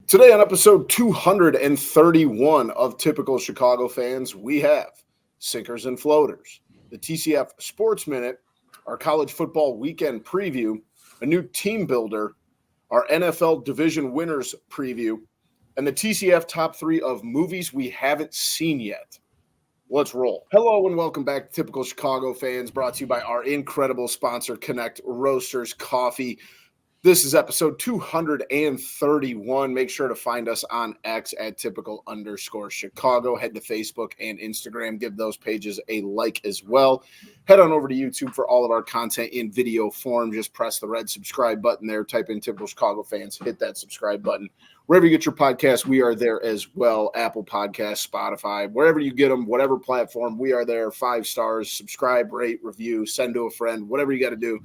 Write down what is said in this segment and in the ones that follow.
Today on episode 231 of Typical Chicago Fans, we have Sinkers and Floaters, the TCF Sports Minute, our college football weekend preview, a new team builder, our NFL Division Winners preview, and the TCF top 3 of movies we haven't seen yet. Let's roll. Hello and welcome back to Typical Chicago Fans, brought to you by our incredible sponsor, Connect Roasters Coffee. This is episode 231. Make sure to find us on X at typical_Chicago. Head to Facebook and Instagram. Give those pages a like as well. Head on over to YouTube for all of our content in video form. Just press the red subscribe button there. Type in Typical Chicago Fans. Hit that subscribe button. Wherever you get your podcasts, we are there as well. Apple Podcasts, Spotify, wherever you get them, whatever platform, we are there. 5 stars. Subscribe, rate, review, send to a friend, whatever you got to do.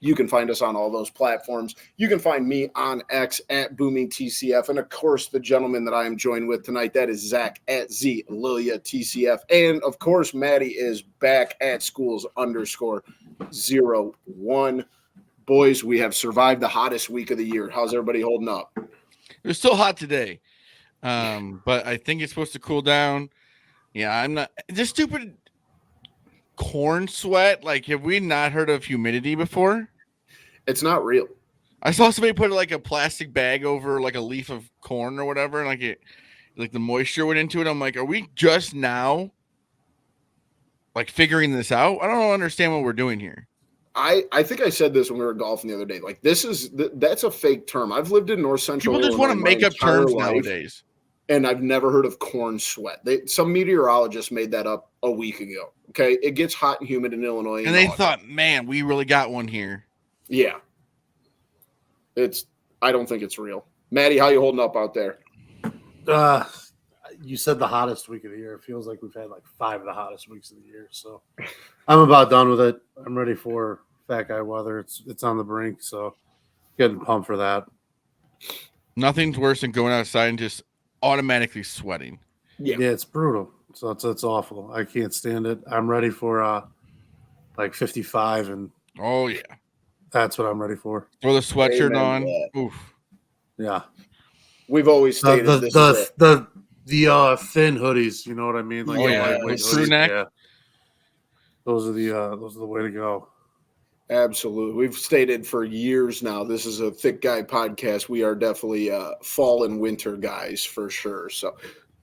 You can find us on all those platforms. You can find me on X at BoomingTCF. And, of course, the gentleman that I am joined with tonight, that is Zach at ZLiliaTCF. And, of course, Maddie is back at schools_01. Boys, we have survived the hottest week of the year. How's everybody holding up? It's still hot today, but I think it's supposed to cool down. Yeah, I'm not – this stupid – corn sweat, like, have we not heard of humidity before? It's not real. I saw somebody put like a plastic bag over like a leaf of corn or whatever, and like the moisture went into it. I'm like, are we just now like figuring this out? I don't understand what we're doing here. I think I said this when we were golfing the other day. Like, that's a fake term. I've lived in North Central. People just want to make up terms nowadays. And I've never heard of corn sweat. Some meteorologist made that up a week ago. Okay, it gets hot and humid in Illinois. And they thought, man, we really got one here. Yeah. I don't think it's real. Maddie, how you holding up out there? You said the hottest week of the year. It feels like we've had like 5 of the hottest weeks of the year. So I'm about done with it. I'm ready for fat guy weather. It's on the brink, so getting pumped for that. Nothing's worse than going outside and just automatically sweating. Yeah, it's brutal. So it's awful. I can't stand it. I'm ready for like 55, and oh yeah, that's what I'm ready for. Throw the sweatshirt on. Oof. Yeah, we've always stated the thin hoodies. You know what I mean? Like lightweight hoodies. Neck. Yeah. Those are the way to go. Absolutely. We've stated for years now, this is a thick guy podcast. We are definitely fall and winter guys for sure. So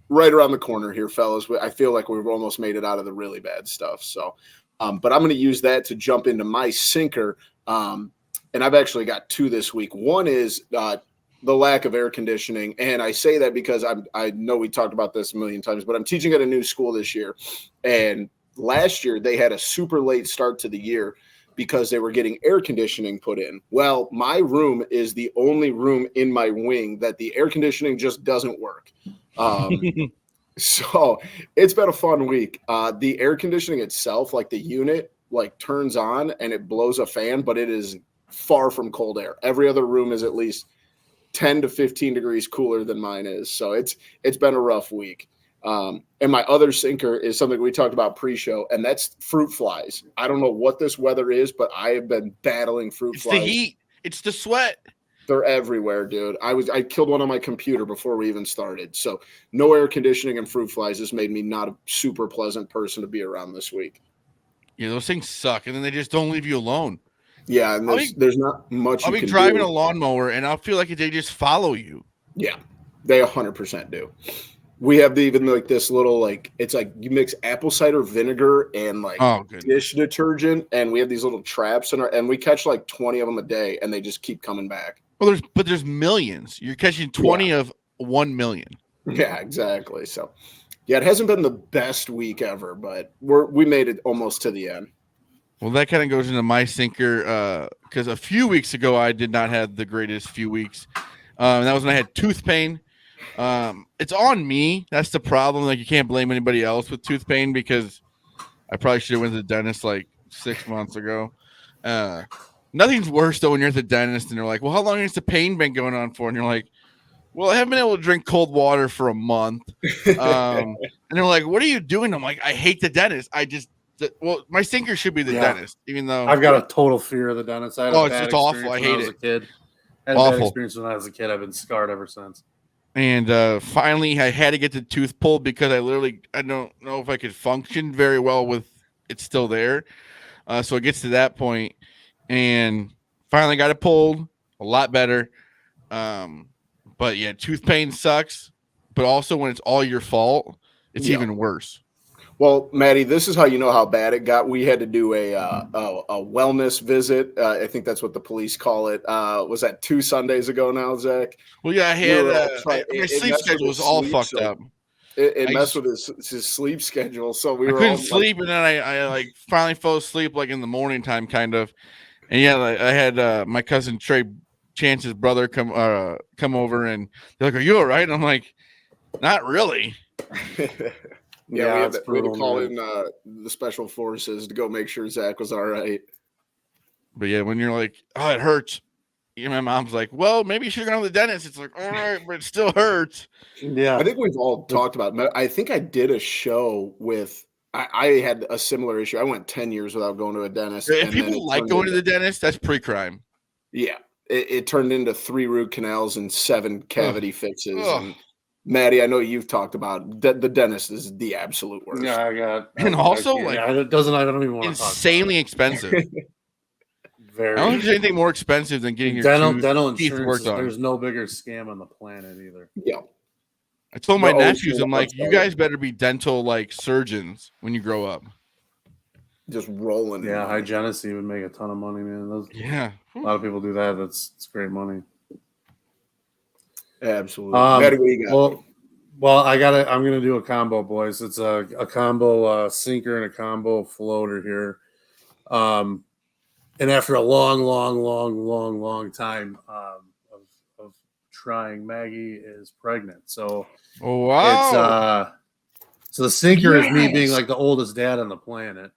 right around the corner here, fellas. I feel like we've almost made it out of the really bad stuff. So, but I'm going to use that to jump into my sinker. And I've actually got 2 this week. One is the lack of air conditioning. And I say that because I know we talked about this a million times, but I'm teaching at a new school this year. And last year they had a super late start to the year because they were getting air conditioning put in. Well, my room is the only room in my wing that the air conditioning just doesn't work. So it's been a fun week. The air conditioning itself, like the unit, like turns on and it blows a fan, but it is far from cold air. Every other room is at least 10 to 15 degrees cooler than mine is. So it's been a rough week. And my other sinker is something we talked about pre-show, and that's fruit flies. I don't know what this weather is, but I have been battling fruit flies. It's the heat. It's the sweat. They're everywhere, dude. I killed one on my computer before we even started. So no air conditioning and fruit flies has made me not a super pleasant person to be around this week. Yeah, those things suck, and then they just don't leave you alone. Yeah, and there's not much. I'll be driving a lawnmower, and I'll feel like they just follow you. Yeah, they 100% do. We have even like this little, like, it's like you mix apple cider vinegar and like dish detergent, and we have these little traps and we catch like 20 of them a day, and they just keep coming back. Well, there's millions. You're catching 20 of 1 million. Yeah, exactly. So, yeah, it hasn't been the best week ever, but we made it almost to the end. Well, that kind of goes into my sinker because a few weeks ago I did not have the greatest few weeks. And that was when I had tooth pain. It's on me. That's the problem. Like, you can't blame anybody else with tooth pain because I probably should have went to the dentist like 6 months ago. Nothing's worse though when you're at the dentist and they're like, well, how long has the pain been going on for? And you're like, well, I haven't been able to drink cold water for a month. And they're like, what are you doing? I'm like, I hate the dentist. My sinker should be the dentist, even though I've got a total fear of the dentist. I had a bad it's awful. I hate when I was a kid. Had a bad Awful. experience when I was a kid. I've been scarred ever since. And finally, I had to get the tooth pulled because I don't know if I could function very well with it still there. So it gets to that point, and finally got it pulled. A lot better. But yeah, tooth pain sucks. But also when it's all your fault, it's even worse. Well, Maddie, this is how you know how bad it got. We had to do a wellness visit. I think that's what the police call it. Was that 2 Sundays ago now, Zach? Well, yeah, I had my sleep schedule was all fucked up. It messed with his sleep schedule, so I couldn't sleep, and then I like finally fell asleep like in the morning time, kind of. And yeah, I had my cousin Trey Chance's brother come over, and they're like, "Are you all right?" And I'm like, "Not really." Yeah, we had to call in the special forces to go make sure Zach was all right. But yeah, when you're like, "Oh, it hurts," my mom's like, "Well, maybe you should go to the dentist." It's like, all right, but it still hurts. Yeah, I think we've all talked about it. I think I did a show with. I had a similar issue. I went 10 years without going to a dentist. If people like going to the dentist, that's pre-crime. Yeah, it turned into 3 root canals and 7 cavity fixes. And Maddie, I know you've talked about the dentist is the absolute worst. Yeah, I got. And also, I don't even want to talk. Insanely expensive. Very. I don't think there's anything more expensive than getting your dental teeth insurance. worked on. There's no bigger scam on the planet either. Yeah. I told my nephews, I'm like, you guys better be dental like surgeons when you grow up. Just rolling. Yeah, hygienists even make a ton of money, man. A lot of people do that. It's great money. Absolutely. Maddie, what you got? Well, I'm gonna do a combo, boys. It's a combo sinker and a combo floater here. And after a long time of trying, Maggie is pregnant. So wow. So the sinker is me being like the oldest dad on the planet.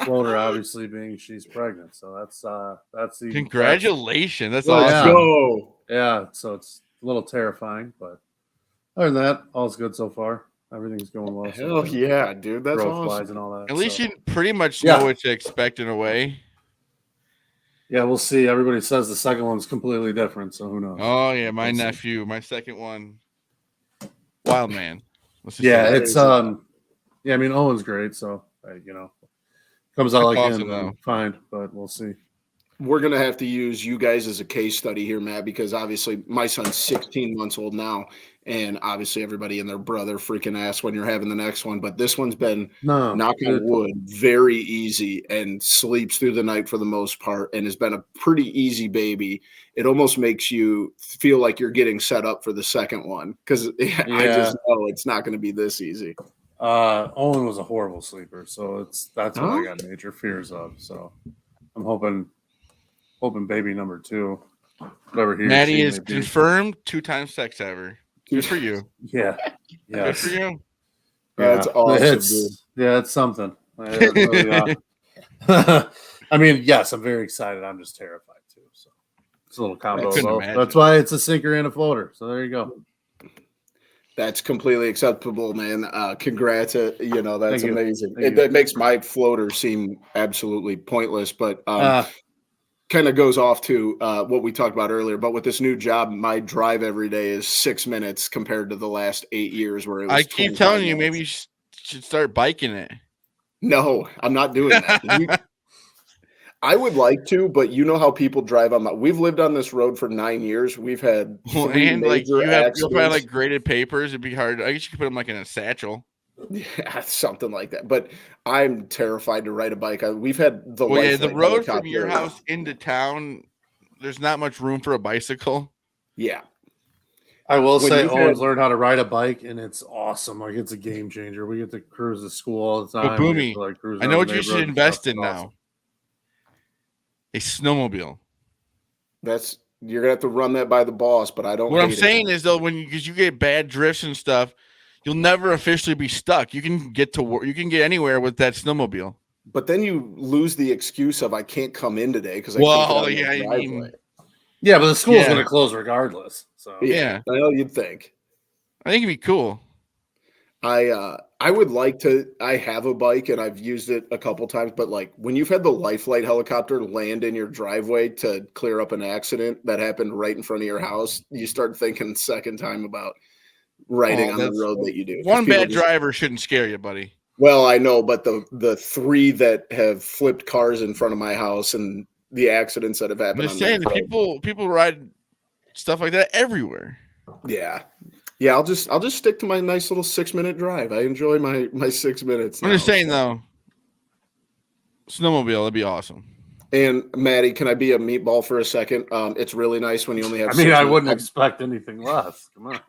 Floater obviously being she's pregnant. So that's the congratulations. That's awesome. Go. Yeah, so it's a little terrifying, but other than that, all's good so far. Everything's going well. Hell yeah, dude. That's awesome. And all that. At least you pretty much know what to expect in a way. Yeah, we'll see. Everybody says the second one's completely different, so who knows? Oh yeah, my nephew, my second one, wild man. It's I mean, Owen's great, so comes out like awesome, him, fine, but we'll see. We're gonna have to use you guys as a case study here, Matt, because obviously my son's 16 months old now, and obviously everybody and their brother freaking ass when you're having the next one. But this one's been, knock on wood, very easy and sleeps through the night for the most part, and has been a pretty easy baby. It almost makes you feel like you're getting set up for the second one because I just know it's not going to be this easy. Owen was a horrible sleeper, so that's what I got major fears of. So I'm hoping baby number 2, whatever he. Maddie is confirmed 2-time sex ever. Good for you. Yeah. Good for you. That's awesome, dude. Yeah, it's something. I mean, yes, I'm very excited. I'm just terrified too. So it's a little combo. That's why it's a sinker and a floater. So there you go. That's completely acceptable, man. Congrats. That's amazing. That makes my floater seem absolutely pointless, but kind of goes off to what we talked about earlier. But with this new job, my drive every day is 6 minutes compared to the last 8 years where it was. I keep telling you, maybe you should start biking it. No, I'm not doing that. I would like to, but you know how people drive on. We've lived on this road for 9 years. We've had you'll probably like graded papers. It'd be hard. I guess you could put them like in a satchel. Yeah, something like that. But I'm terrified to ride a bike. We've had the road from your house into town. There's not much room for a bicycle. Yeah, I will say Owen's learned how to ride a bike, and it's awesome. Like it's a game changer. We get to cruise to school all the time. But Boomy, I know what you should invest in now. A snowmobile. You're gonna have to run that by the boss, but I don't. What I'm saying is though, because you get bad drifts and stuff, you'll never officially be stuck. You can get to work. You can get anywhere with that snowmobile. But then you lose the excuse of I can't come in today because but the school's going to close regardless. So well, you'd think. I think it'd be cool. I would like to. I have a bike and I've used it a couple times, but like when you've had the Life Flight helicopter land in your driveway to clear up an accident that happened right in front of your house, you start thinking second time about riding on the road that you do. One bad driver shouldn't scare you, buddy. Well, I know, but the three that have flipped cars in front of my house and the accidents that have happened. I'm just saying, people ride stuff like that everywhere. Yeah. Yeah, I'll just stick to my nice little 6-minute drive. I enjoy my 6 minutes. I'm just saying though, snowmobile, that'd be awesome. And Maddie, can I be a meatball for a second? It's really nice when you only have. I wouldn't expect anything less. Come on.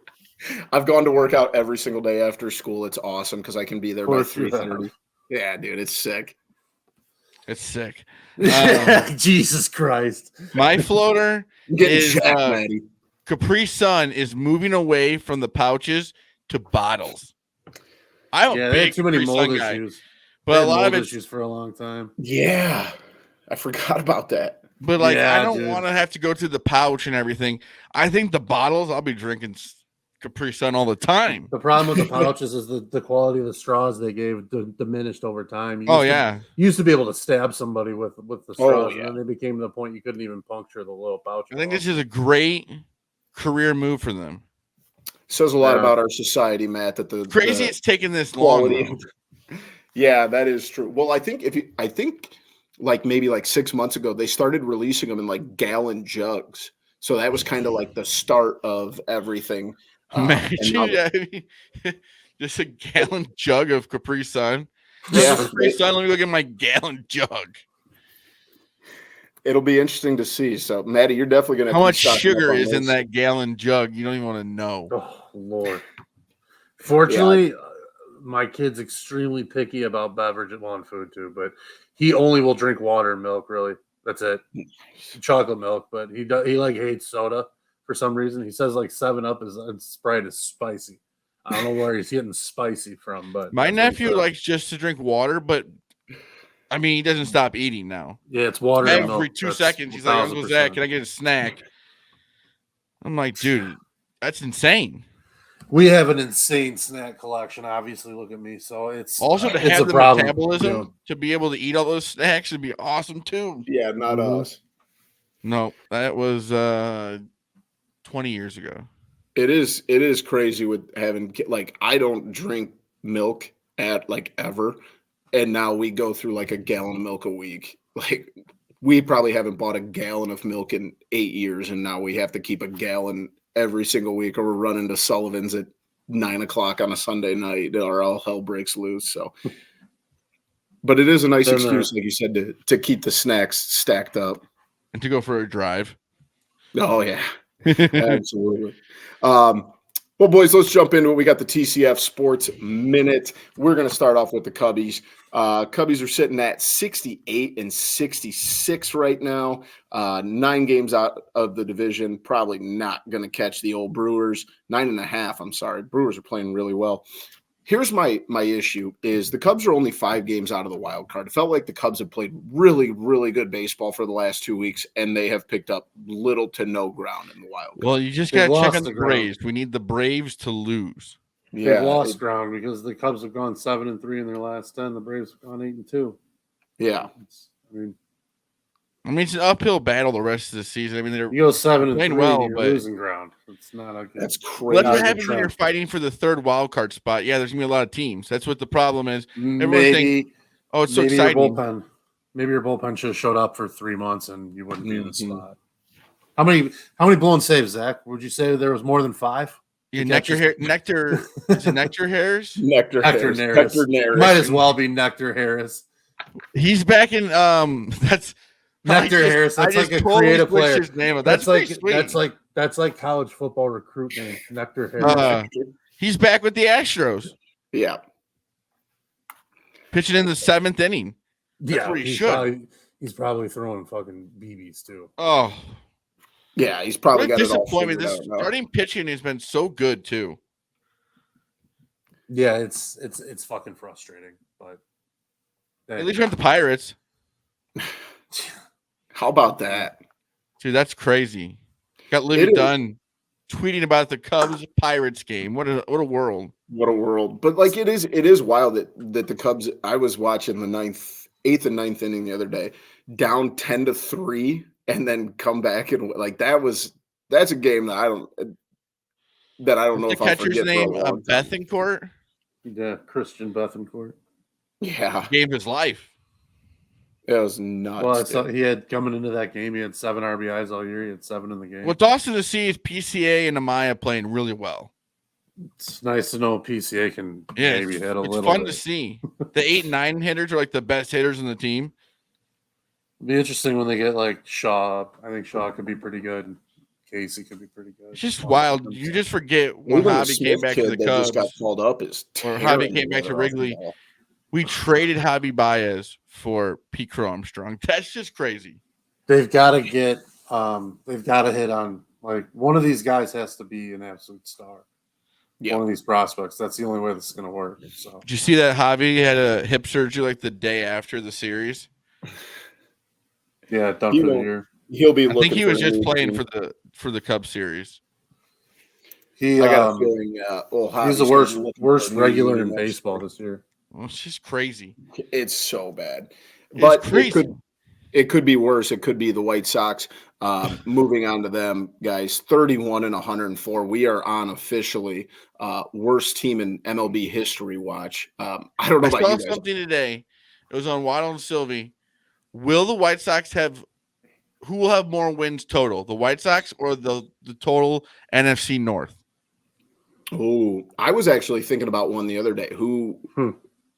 I've gone to work out every single day after school. It's awesome because I can be there by 3:30. Yeah, dude, it's sick. It's sick. Jesus Christ. My floater is jacked, Maddie. Capri Sun is moving away from the pouches to bottles. I'm a big too many mold guy, issues. but a lot of issues for a long time. Yeah, I forgot about that. But I don't want to have to go through the pouch and everything. I think the bottles, I'll be drinking Capri Sun all the time. The problem with the pouches is the quality of the straws they gave diminished over time. You used to be able to stab somebody with the straws, and then they became to the point you couldn't even puncture the little pouch. I think this is a great career move for them. Says a lot about our society, Matt. That the crazy it's taking this long. Yeah, that is true. Well, I think like maybe like 6 months ago they started releasing them in like gallon jugs. So that was kind of like the start of everything. Just a gallon jug of Capri Sun. Yeah, Capri Sun. Let me go get my gallon jug. It'll be interesting to see. So, Maddie, you're definitely going to. How much sugar is in that gallon jug? You don't even want to know. Oh Lord! Fortunately, my kid's extremely picky about beverage and food too. But he only will drink water and milk. Really, that's it. Chocolate milk, but he hates soda. For some reason, he says like 7-Up and Sprite is spicy. I don't know where he's getting spicy from, but my nephew likes just to drink water, but I mean, he doesn't stop eating now. Yeah, it's water every 2 seconds. He's like, "Uncle Zach, can I get a snack?" I'm like, dude, that's insane. We have an insane snack collection. Obviously, look at me. So it's also to have the metabolism to be able to eat all those snacks would be awesome too. Yeah, not us. No, that was 20 years ago. It is crazy with having like I don't drink milk at like ever, and now we go through like a gallon of milk a week. Like we probably haven't bought a gallon of milk in 8 years, and now we have to keep a gallon every single week, or we're running to Sullivan's at 9:00 on a Sunday night, or all hell breaks loose. So, but it is a nice excuse, like you said, to keep the snacks stacked up and to go for a drive. Oh yeah. Absolutely. Well, boys, let's jump into it. We got the TCF Sports Minute. We're going to start off with the Cubbies. Cubbies are sitting at 68-66 right now. 9 games out of the division. Probably not going to catch the old Brewers. 9.5. I'm sorry. Brewers are playing really well. Here's my issue is the Cubs are only 5 games out of the wild card. It felt like the Cubs have played really, really good baseball for the last 2 weeks, and they have picked up little to no ground in the wild card. Well, you just got to check on the Braves. We need the Braves to lose. Yeah, they've lost ground because the Cubs have gone 7-3 in their last 10. The Braves have gone 8-2. Yeah. I mean, it's an uphill battle the rest of the season. I mean, you go 7-3, well, you're losing ground. It's not a good. That's crazy. That's what happens when you're fighting for the 3rd wild card spot. Yeah, there's gonna be a lot of teams. That's what the problem is. Everyone thinks, "Oh, it's so exciting." Maybe your bullpen should have showed up for 3 months, and you wouldn't be in the spot. How many blown saves, Zach? Would you say there was more than 5? Yeah, Nectar. Is it Nectar Harris? Nectar Harris. Might as well be Nectar Harris. He's back in. That's. Nectar Harris. That's like a creative player. That's like college football recruit name. Nectar Harris. He's back with the Astros. Yeah. Pitching in the 7th inning. That's where he should. He's probably throwing fucking BBs too. Oh. Yeah, he's probably got it all figured out. This starting pitching has been so good too. Yeah, it's fucking frustrating, but at least we're at the Pirates. How about that? Dude, that's crazy. Got Livy Dunn tweeting about the Cubs Pirates game. What a world. What a world. But like it is wild that the Cubs, I was watching the eighth and ninth inning the other day, down 10-3, and then come back and like that's a game that I don't know if I'll catcher's forget name for a long time. Bethancourt. Yeah, Christian Bethancourt. Yeah. Game of his life. It was nuts. Well, he had coming into that game, he had 7 RBIs all year. He had 7 in the game. What's awesome to see is PCA and Amaya playing really well. It's nice to know PCA can maybe hit a little. It's fun to see. The 8 and 9 hitters are like the best hitters in the team. It'll be interesting when they get like Shaw. I think Shaw could be pretty good. Casey could be pretty good. It's just wild. You just forget when Javi came back to the Cubs. Just got called up or Javi came back to Wrigley. We traded Javi Baez for Pete Crow Armstrong. That's just crazy. They've got to get. They've got to hit on like one of these guys has to be an absolute star. Yeah. One of these prospects. That's the only way this is going to work. So. Did you see that Javi had a hip surgery like the day after the series? Yeah, done for the year. He'll be. I think he was just playing for the Cubs series. I got a feeling. He's the worst regular in baseball this year. Well, it's just crazy. It's so bad, but it could be worse. It could be the White Sox. Moving on to them, guys. 31-104. We are on officially worst team in MLB history watch. I don't know about you guys. I saw something today. It was on Waddle and Sylvie. Will the White Sox have? Who will have more wins total? The White Sox or the total NFC North? Oh, I was actually thinking about one the other day.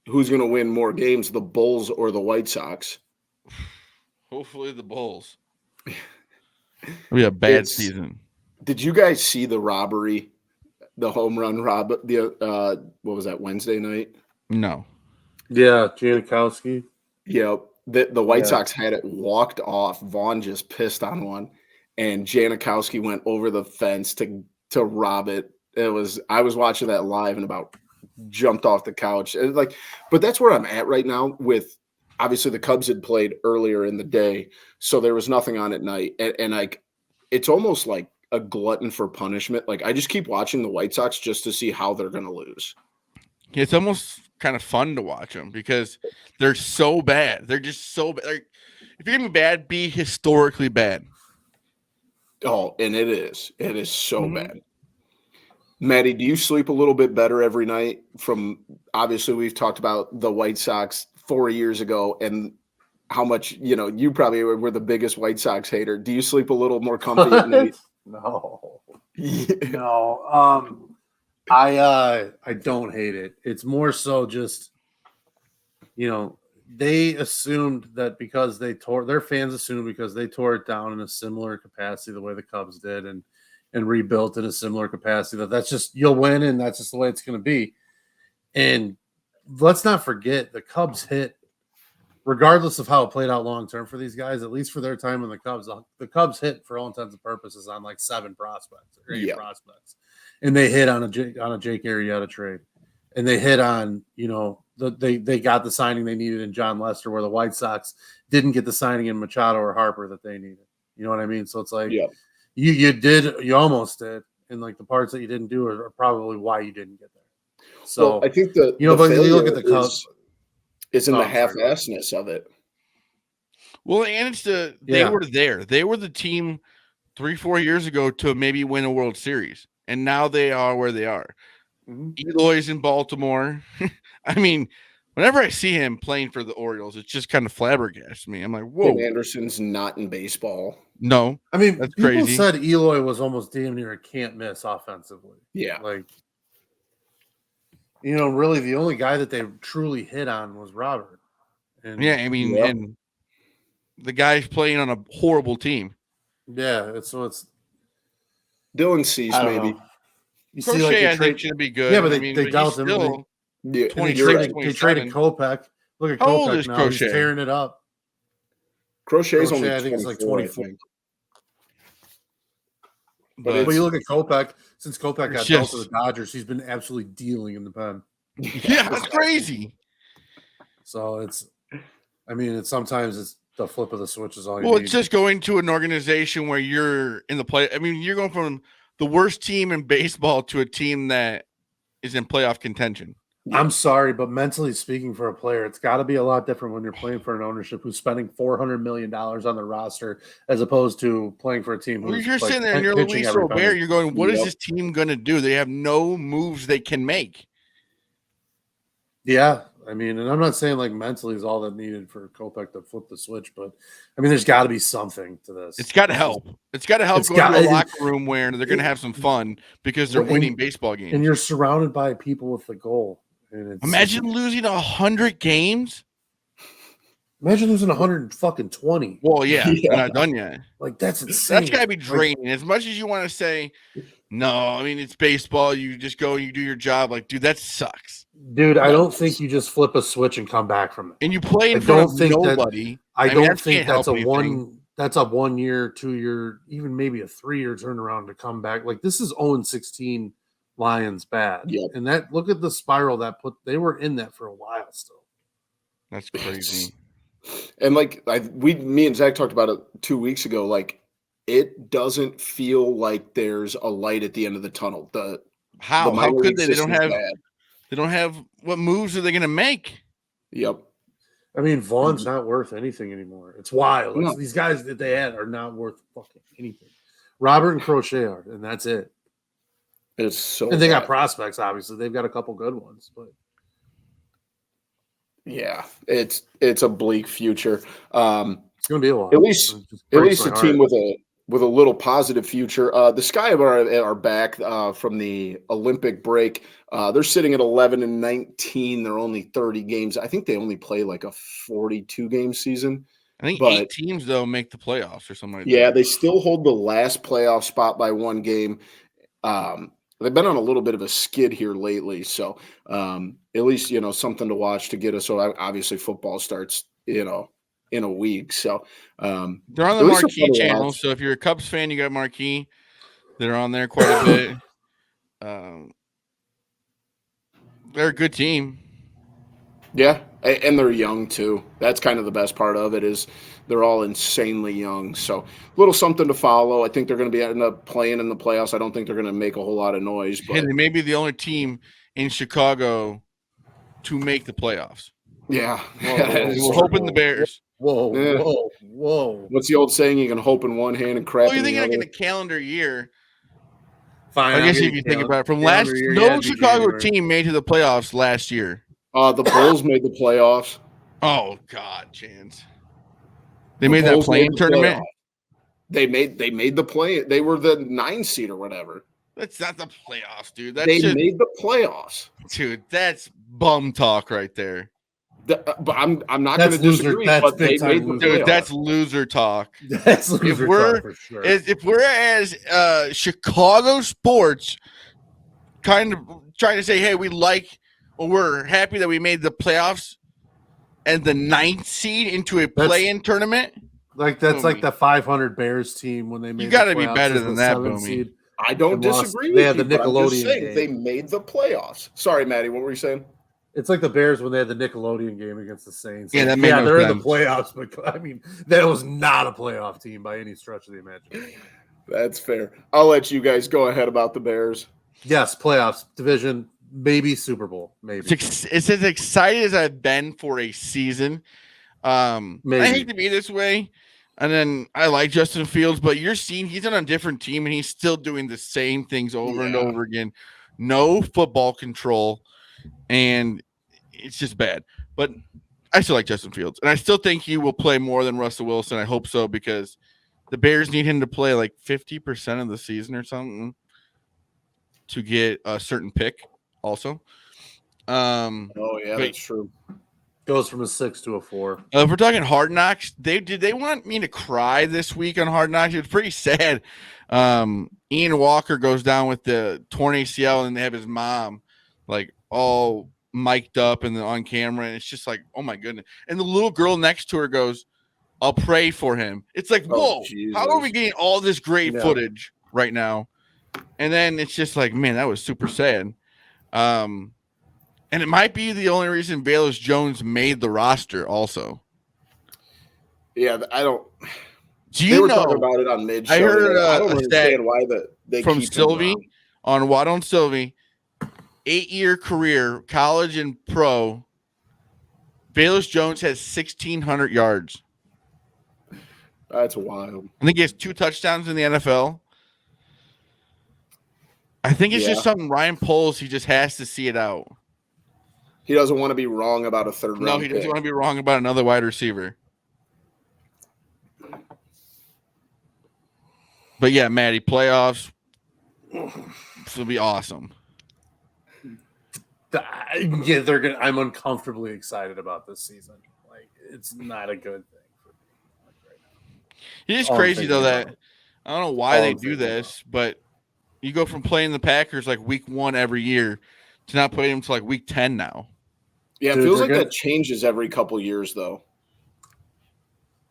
Who's going to win more games, the Bulls or the White Sox? Hopefully the Bulls. It'll be a bad season. Did you guys see the robbery, the home run rob? What was that, Wednesday night? No. Yeah, Janikowski. Yeah, the White Sox had it walked off. Vaughn just pissed on one, and Janikowski went over the fence to rob it. I was watching that live and about jumped off the couch. But that's where I'm at right now with obviously the Cubs had played earlier in the day, so there was nothing on at night. And it's almost like a glutton for punishment. Like I just keep watching the White Sox just to see how they're going to lose. It's almost kind of fun to watch them because they're so bad. They're just so bad. If you're going to be bad, be historically bad. Oh, and it is. It is so bad. Maddie, do you sleep a little bit better every night? Obviously, we've talked about the White Sox 4 years ago and how much, you probably were the biggest White Sox hater. Do you sleep a little more comfy at night? No. No. I don't hate it. It's more so just, they assumed that because their fans assumed because they tore it down in a similar capacity the way the Cubs did and rebuilt in a similar capacity that's just you'll win and that's just the way it's going to be. And let's not forget the Cubs hit, regardless of how it played out long term for these guys, at least for their time in the Cubs hit for all intents and purposes on like 7 prospects or 8 prospects, and they hit on a Jake Arrieta trade, and they hit on they got the signing they needed in John Lester, where the White Sox didn't get the signing in Machado or Harper that they needed. You know what I mean? So it's like. You almost did, and like the parts that you didn't do are probably why you didn't get there. So I think but you look at the Cubs, is in the half-assedness of it. Well, and it's they were there. They were the team 3-4 years ago to maybe win a World Series, and now they are where they are. Eloy's in Baltimore. I mean, whenever I see him playing for the Orioles, it's just kind of flabbergasted me. I'm like, whoa. Tim Anderson's not in baseball. No. I mean, that's people crazy. said Eloy was almost damn near a can't miss offensively. Yeah. Like, really the only guy that they truly hit on was Robert. And, and the guy's playing on a horrible team. Yeah. It's Dylan Cease, maybe. You Crochet, see, like, I think should be good. Yeah, but they dealt him. They traded Kopech. Look at How old Kopech is now. Crochet? He's tearing it up. Crochet's only I think it's like 24. But you look at Kopech. Since Kopech got dealt to the Dodgers, he's been absolutely dealing in the pen. Yeah, that's crazy. So sometimes it's the flip of the switch is all you need. It's just going to an organization where you're in the play. I mean, you're going from the worst team in baseball to a team that is in playoff contention. I'm sorry, but mentally speaking, for a player, it's got to be a lot different when you're playing for an ownership who's spending $400 million on the roster as opposed to playing for a team who's You're sitting there and you're pitching Luis every Robert. penny. You're going, what is this team going to do? They have no moves they can make. Yeah, I mean, and I'm not saying like mentally is all that needed for Kopech to flip the switch, but I mean, there's got to be something to this. It's got to help. It's got to help going to a locker room where they're going to have some fun because they're winning baseball games. And you're surrounded by people with the goal. And imagine losing 100 games. Imagine losing 120. Well, yeah, they're not done yet. Like, that's insane. That's got to be draining. As much as you want to say, no, I mean, it's baseball. You just go and you do your job. Like, dude, that sucks. Dude, I don't think you just flip a switch and come back from it. And you play in front of nobody. I don't think that's a 1 year, 2 year, even maybe a 3 year turnaround to come back. Like, this is 0-16 Lions bad. Yep. And that, look at the spiral they were in that for a while still. That's crazy. And like me and Zach talked about it 2 weeks ago. Like, it doesn't feel like there's a light at the end of the tunnel. How could they? They don't have what moves are they going to make? Yep. I mean, Vaughn's not worth anything anymore. It's wild. No. These guys that they had are not worth fucking anything. Robert and Crochet are, and that's it. It's so. And they got prospects. Obviously, they've got a couple good ones, but. Yeah, it's a bleak future. It's going to be a while. At least a team with a little positive future. The Sky are back from the Olympic break. They're sitting at 11-19. They're only 30 games. I think they only play like a 42 game season. I think 8 teams though make the playoffs or something like that. Yeah, they still hold the last playoff spot by 1 game. They've been on a little bit of a skid here lately, so at least something to watch to get us. So obviously football starts in a week, so they're on the Marquee channel. So if you're a Cubs fan, you got Marquee. They're on there quite a bit. They're a good team. Yeah, and they're young too. That's kind of the best part of it is they're all insanely young. So a little something to follow. I think they're going to end up playing in the playoffs. I don't think they're going to make a whole lot of noise. But they may be the only team in Chicago to make the playoffs. Yeah. We're hoping the Bears. Whoa. What's the old saying? You can hope in one hand and crap in the other. You're thinking like in a calendar year. Fine. I guess if you think about it, from last year, no Chicago team made to the playoffs last year. The Bulls made the playoffs. Oh God, Chance. They made that play-in tournament. They made the play. They were the 9 seed or whatever. That's not the playoffs, dude. They made the playoffs, dude. That's bum talk right there. But I'm not going to disagree. But they made the playoffs. That's loser talk. That's loser talk for sure. If we're as Chicago sports kind of trying to say, hey, we're happy that we made the playoffs and the 9th seed into a play-in tournament. Like that's like the 500 Bears team when they made. You got to be better than that, Boomy. I don't disagree with you. The Nickelodeon game. They made the playoffs. Sorry, Maddie. What were you saying? It's like the Bears when they had the Nickelodeon game against the Saints. Yeah, they're in the playoffs, but I mean that was not a playoff team by any stretch of the imagination. That's fair. I'll let you guys go ahead about the Bears. Yes, playoffs, division. Maybe Super Bowl. Maybe it's as excited as I've been for a season. I hate to be this way, and then I like Justin Fields, but you're seeing he's on a different team and he's still doing the same things over and over again. No football control, and it's just bad. But I still like Justin Fields, and I still think he will play more than Russell Wilson. I hope so because the Bears need him to play like 50% of the season or something to get a certain pick. Also, that's true. Goes from a 6 to a 4. If we're talking Hard Knocks, did they want me to cry this week on Hard Knocks? It was pretty sad. Ian Walker goes down with the torn ACL, and they have his mom like all mic'd up and on camera, and it's just like, oh my goodness. And the little girl next to her goes, "I'll pray for him." It's like, whoa, how are we getting all this great footage right now? And then it's just like, man, that was super sad. And it might be the only reason Velus Jones made the roster also. Yeah, I don't. Do you know? Talking about it on mid-show. I heard I don't understand why They from keep him Sylvie around. on Waddle and Sylvie, 8-year career, college and pro. Velus Jones has 1,600 yards. That's wild. I think he has 2 touchdowns in the NFL. I think it's just something Ryan Poles, he just has to see it out. He doesn't want to be wrong about a third round. No, he doesn't want to be wrong about another wide receiver. But yeah, Maddie, playoffs will be awesome. Yeah, they're gonna. I'm uncomfortably excited about this season. Like, it's not a good thing for me right now. It is crazy though that I don't know why they do this, but you go from playing the Packers like week 1 every year to not playing them to like week 10 now. Yeah, it feels like that changes every couple years though.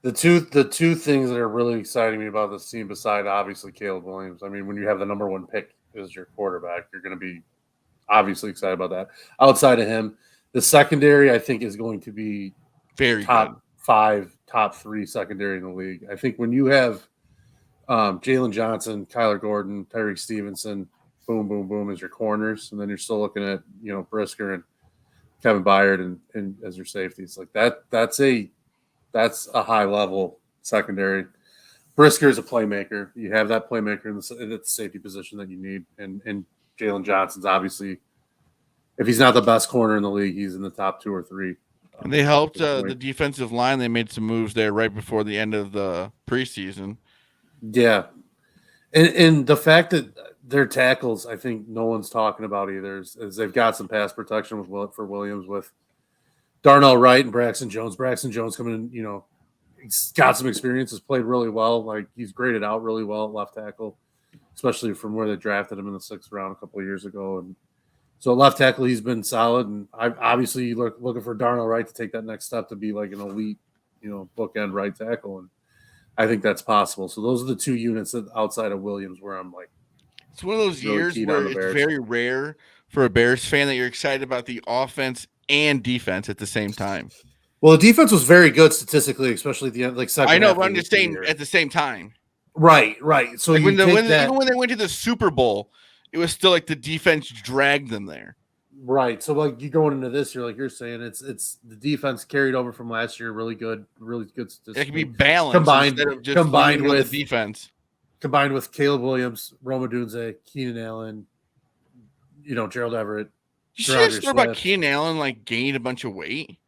The two things that are really exciting me about this team, beside obviously Caleb Williams. I mean, when you have the number 1 pick as your quarterback, you're going to be obviously excited about that. Outside of him, the secondary I think is going to be very top good. 5, top 3 secondary in the league. I think when you have Jalen Johnson, Kyler Gordon, Tyreek Stevenson, boom, boom, boom as your corners, and then you're still looking at Brisker and Kevin Byard and as your safeties, like that's a high level secondary. Brisker is a playmaker. You have that playmaker in the safety position that you need, and Jalen Johnson's obviously, if he's not the best corner in the league, he's in the top 2 or 3. And they helped the defensive line. They made some moves there right before the end of the preseason. Yeah. And the fact that their tackles, I think no one's talking about either, is they've got some pass protection for Williams with Darnell Wright and Braxton Jones. Braxton Jones coming in, he's got some experience, has played really well. Like, he's graded out really well at left tackle, especially from where they drafted him in the 6th round a couple of years ago. And so left tackle, he's been solid. And I'm obviously looking for Darnell Wright to take that next step to be like an elite, bookend right tackle. And I think that's possible. So those are the 2 units that outside of Williams where I'm like, it's one of those really years where it's very rare for a Bears fan that you're excited about the offense and defense at the same time. Well, the defense was very good statistically, especially at the end, like second. I know, but I'm just saying at the same time. Right. So like even when they went to the Super Bowl, it was still like the defense dragged them there. Right. So like you going into this year, like you're saying, it's the defense carried over from last year, really good statistics. It can be balanced combined with the defense. Combined with Caleb Williams, Roma Dunze, Keenan Allen, Gerald Everett. You should have about Keenan Allen like gained a bunch of weight.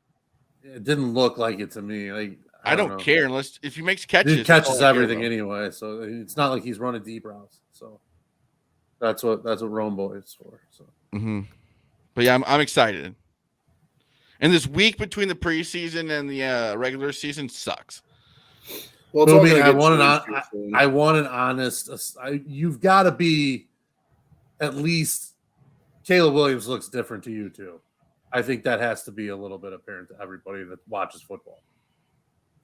It didn't look like it to me. Like I don't care unless if he makes catches. He catches everything anyway, so it's not like he's running deep routes. So that's what Rome Boy is for. So. Mm-hmm. But yeah, I'm excited. And this week between the preseason and the regular season sucks. Well, I want an honest. You've got to be at least. Caleb Williams looks different to you too. I think that has to be a little bit apparent to everybody that watches football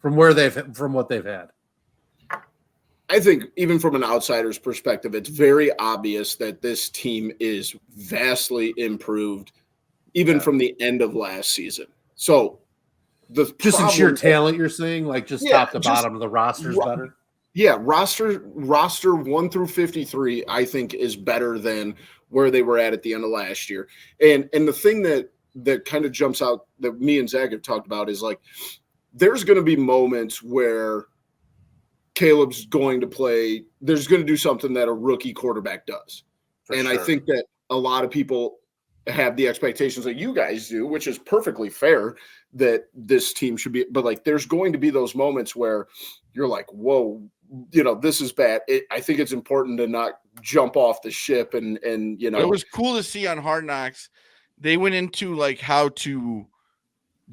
from what they've had. I think even from an outsider's perspective, it's very obvious that this team is vastly improved, even from the end of last season. So, in sheer talent, you're saying, like top to bottom of the roster's better. Yeah, roster 1 through 53, I think, is better than where they were at the end of last year. And the thing that kind of jumps out that me and Zach have talked about is like there's going to be moments where Caleb's going to play. There's going to do something that a rookie quarterback does. I think that a lot of people have the expectations that you guys do, which is perfectly fair that this team should be. But like there's going to be those moments where you're like, whoa, this is bad. I think it's important to not jump off the ship and It was cool to see on Hard Knocks. They went into like how to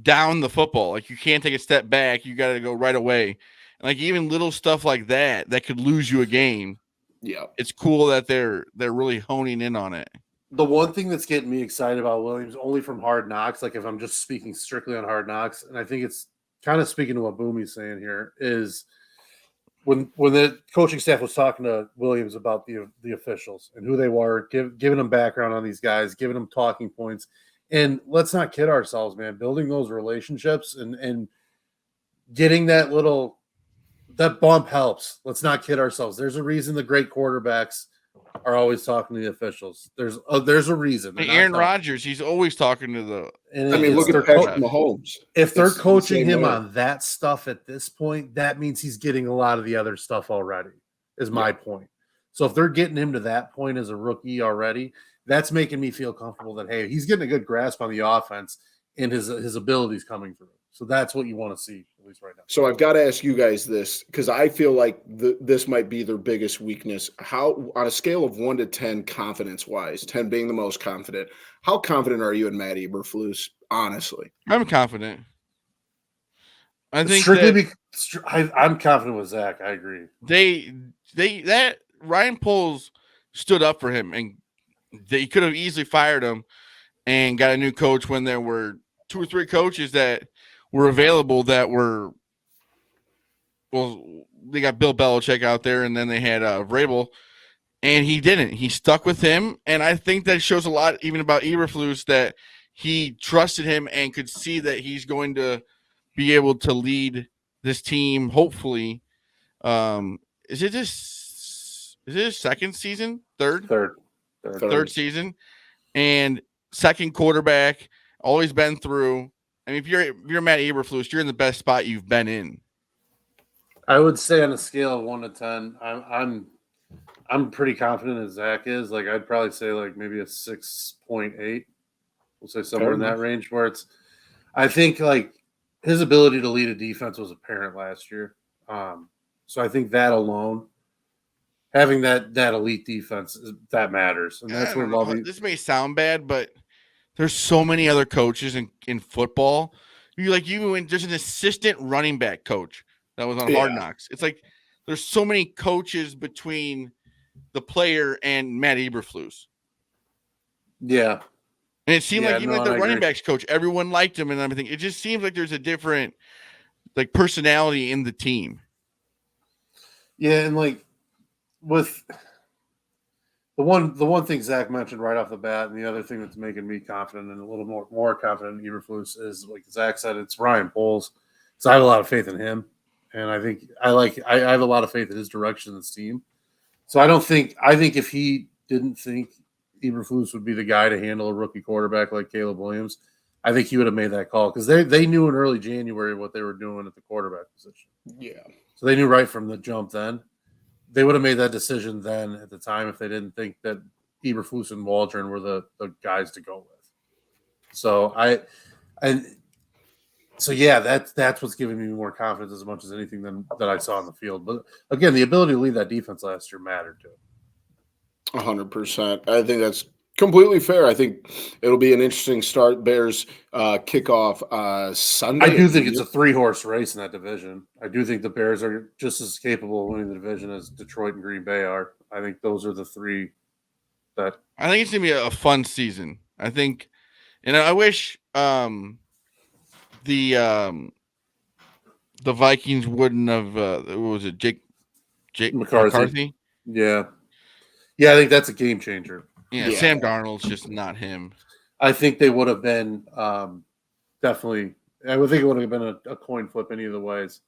down the football. Like you can't take a step back. You got to go right away. And like even little stuff like that could lose you a game. Yeah. It's cool that they're really honing in on it. The one thing that's getting me excited about Williams, only from Hard Knocks, like if I'm just speaking strictly on Hard Knocks, and I think it's kind of speaking to what Boomy's saying here, is when the coaching staff was talking to Williams about the officials and who they were, giving them background on these guys, giving them talking points. And let's not kid ourselves, man. Building those relationships and getting that bump helps. Let's not kid ourselves. There's a reason the great quarterbacks are always talking to the officials. There's a reason. Like Aaron Rodgers, he's always talking to the. And I mean, look at Patrick Mahomes. If they're It's coaching the him way. on that stuff at this point, that means he's getting a lot of the other stuff already, is my point. So if they're getting him to that point as a rookie already, that's making me feel comfortable that, hey, he's getting a good grasp on the offense and his abilities coming through. So that's what you want to see, at least right now. So I've got to ask you guys this, because I feel like this might be their biggest weakness. How, on a scale of 1 to 10, confidence-wise, 10 being the most confident, how confident are you in Matt Eberflus, honestly? I'm confident. I think I'm confident with Zach. I agree. That Ryan Poles stood up for him, and they could have easily fired him and got a new coach when there were 2 or 3 coaches that were available that were, well, they got Bill Belichick out there, and then they had Vrabel, and he didn't. He stuck with him, and I think that shows a lot even about Eberflus, that he trusted him and could see that he's going to be able to lead this team, hopefully. Is it his second season? Third season, and second quarterback, always been through. I mean, if you're Matt Eberflus, you're in the best spot you've been in. I would say on a scale of 1 to 10, I'm pretty confident as Zach is. Like, I'd probably say like maybe a 6.8. We'll say somewhere in that range, where I think like his ability to lead a defense was apparent last year. So I think that alone, having that elite defense, that matters, and that's where this may sound bad, but there's so many other coaches in football. There's an assistant running back coach that was on Hard Knocks. It's like there's so many coaches between the player and Matt Eberflus. Yeah. And it seemed like even the running backs coach, everyone liked him and everything. It just seems like there's a different like personality in the team. Yeah, and like with the one thing Zach mentioned right off the bat, and the other thing that's making me confident and a little more confident in Eberflus is, like Zach said, it's Ryan Poles. So I have a lot of faith in him, and I think I have a lot of faith in his direction in this team. So I think if he didn't think Eberflus would be the guy to handle a rookie quarterback like Caleb Williams, I think he would have made that call, because they knew in early January what they were doing at the quarterback position. Yeah. So they knew right from the jump then. They would have made that decision then at the time if they didn't think that Eberflus and Waldron were the guys to go with. So that's what's giving me more confidence as much as anything that I saw on the field. But again, the ability to lead that defense last year mattered too. 100%. I think that's completely fair. I think it'll be an interesting start. Bears kickoff Sunday. I do think it's a 3-horse race in that division. I do think the Bears are just as capable of winning the division as Detroit and Green Bay are. I think those are the 3 that I think it's gonna be a fun season. I think, and I wish the Vikings wouldn't have what was it, Jake McCarthy? Yeah, I think that's a game changer. Yeah, Sam Darnold's just not him. I think they would have been definitely. I would think it would have been a coin flip any of the ways.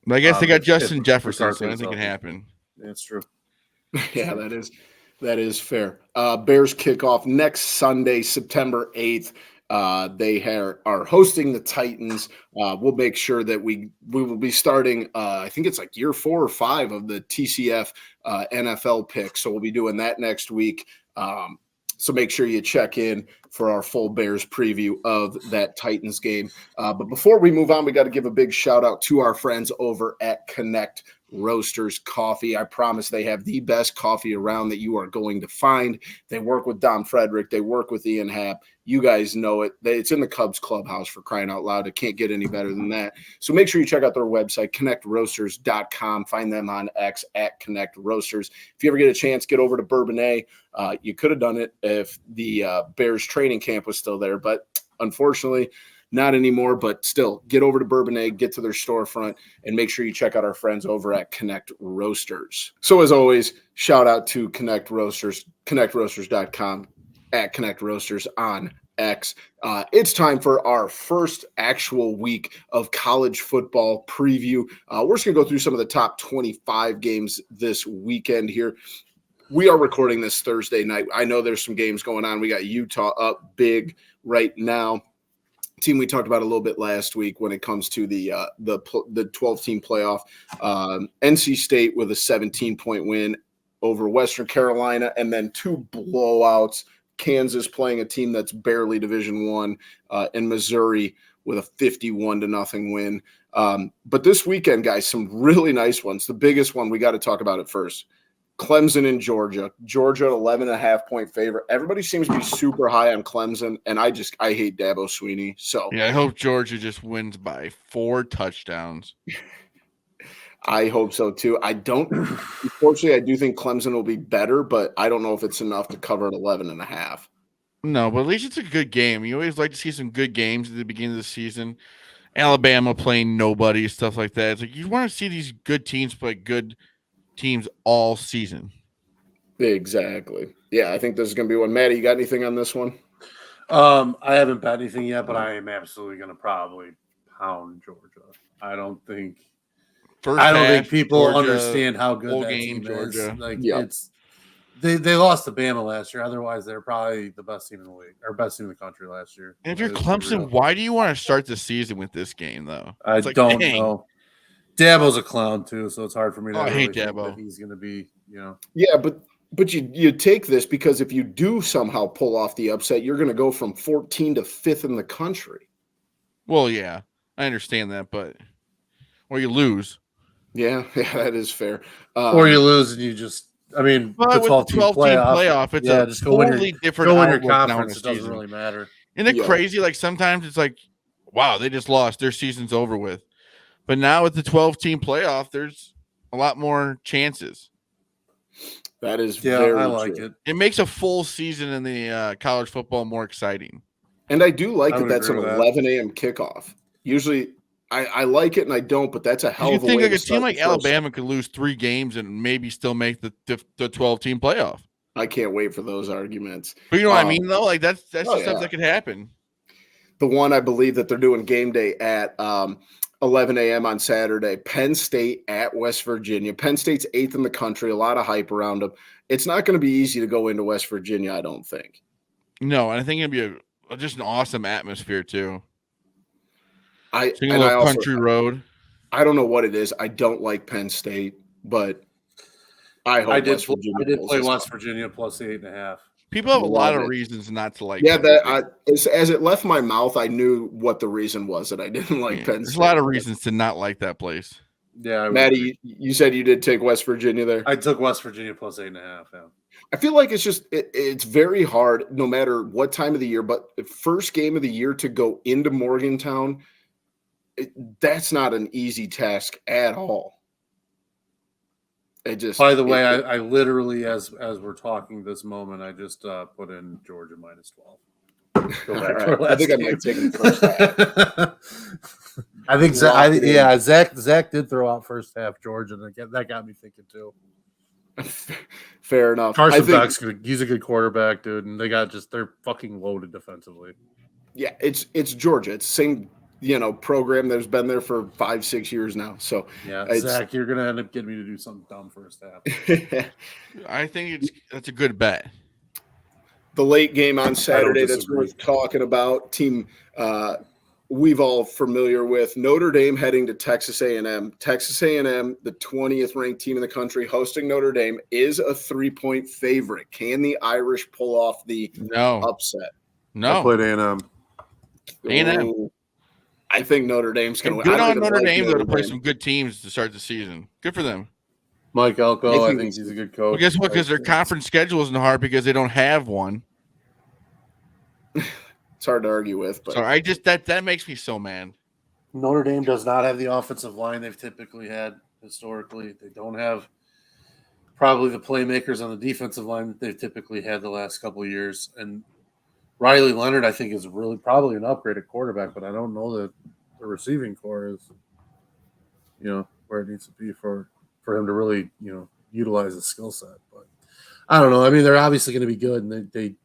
But I guess they got Justin Jefferson, so I don't think it happened. That's true. Yeah, that is fair. Bears kickoff next Sunday, September 8th. They are hosting the Titans. We'll make sure that we will be starting. I think it's like year 4 or 5 of the TCF NFL pick. So we'll be doing that next week. So make sure you check in for our full Bears preview of that Titans game. But before we move on, we got to give a big shout out to our friends over at Connect Roasters Coffee. I promise they have the best coffee around that you are going to find. They work with Dom Frederick. They work with Ian Happ. You guys know it. It's in the Cubs clubhouse, for crying out loud. It can't get any better than that. So make sure you check out their website, connectroasters.com. Find them on X at Connect Roasters. If you ever get a chance, get over to Bourbonnais. You could have done it if the Bears training camp was still there, but unfortunately, not anymore. But still, get over to Bourbonnais, get to their storefront, and make sure you check out our friends over at Connect Roasters. So as always, shout out to Connect Roasters, connectroasters.com, at Connect Roasters on X. It's time for our first actual week of college football preview. We're just going to go through some of the top 25 games this weekend here. we are recording this Thursday night. I know there's some games going on. We got Utah up big right now. Team we talked about a little bit last week when it comes to the 12-team playoff. NC State with a 17-point win over Western Carolina, and then 2 blowouts. Kansas playing a team that's barely Division I, and Missouri with a 51-0 win. But this weekend, guys, some really nice ones. The biggest one, we got to talk about it first. Clemson and Georgia. Georgia, 11.5-point favorite. Everybody seems to be super high on Clemson, and I hate Dabo Swinney. So Yeah, I hope Georgia just wins by 4 touchdowns. I hope so too. Unfortunately, I do think Clemson will be better, but I don't know if it's enough to cover at 11.5. No, but at least it's a good game. You always like to see some good games at the beginning of the season. Alabama playing nobody, stuff like that. It's like you want to see these good teams play good teams all season. Exactly. Yeah, I think this is going to be one. Maddie, you got anything on this one? I haven't bet anything yet, but I am absolutely going to probably pound Georgia. I don't think people Georgia, understand how good that game, team Georgia. is. Like it's they lost to Bama last year. Otherwise, they're probably the best team in the league or best team in the country last year. And if you're Clemson, why do you want to start the season with this game though? I don't know. Dabo's a clown too, so it's hard for me to. I hate think Dabo. that he's going to be, Yeah, but you take this because if you do somehow pull off the upset, you're going to go from 14 to 5th in the country. Well, yeah, I understand that, or you lose. Yeah, that is fair. Or you lose and you just. I mean, the 12-team playoff, it's a just totally different go in your outlook conference. It doesn't really matter. Isn't it crazy? Like sometimes it's like, wow, they just lost. Their season's over with. But now with the 12-team playoff, there's a lot more chances. That is very I like true. it. It makes a full season in the college football more exciting. And I do like that's an 11 a.m. kickoff. Usually I like it and I don't, but that's a hell of a way You think to a team like Alabama could lose 3 games and maybe still make the 12-team playoff. I can't wait for those arguments. But you know what I mean, though? Like that's the stuff that could happen. The one I believe that they're doing game day at 11 a.m. on Saturday. Penn State at West Virginia. Penn State's 8th in the country. A lot of hype around them. It's not going to be easy to go into West Virginia, I don't think. No, and I think it'd be just an awesome atmosphere too. Country road. I don't know what it is. I don't like Penn State, but I hope West Virginia. I did play West Virginia plus 8.5. People have a lot of reasons not to like. Yeah, as it left my mouth, I knew what the reason was that I didn't like Penn State. There's a lot of reasons to not like that place. Yeah, Maddie, you said you did take West Virginia there. I took West Virginia plus 8.5. Yeah. I feel like it's very hard, no matter what time of the year. But the first game of the year to go into Morgantown, that's not an easy task at all. By the way, I literally, as we're talking this moment, I just put in Georgia minus 12. Go back to I think I might take the first half. I think Zach did throw out first half Georgia, and that got me thinking too. Fair enough. Carson Beck's he's a good quarterback, dude, and they're fucking loaded defensively. Yeah, it's Georgia. It's the same program that's been there for 5-6 years now. So yeah, Zach, you're gonna end up getting me to do something dumb first half. I think that's a good bet. The late game on Saturday that's worth talking about. Team we've all familiar with, Notre Dame heading to Texas A&M. Texas A&M, the 20th ranked team in the country, hosting Notre Dame, is a 3-point favorite. Can the Irish pull off the upset? No. I played A&M. A&M. I think Notre Dame's going to win. Good on Notre Dame, though, to play some good teams to start the season. Good for them. Mike Elko, I think he's a good coach. Well, guess what? Because their conference schedule isn't hard because they don't have one. It's hard to argue with. But so I just that makes me so mad. Notre Dame does not have the offensive line they've typically had historically. They don't have probably the playmakers on the defensive line that they've typically had the last couple of years. And Riley Leonard, I think, is really probably an upgrade at quarterback, but I don't know that the receiving core is, where it needs to be for him to really, utilize the skill set. But I don't know. I mean, they're obviously going to be good, and they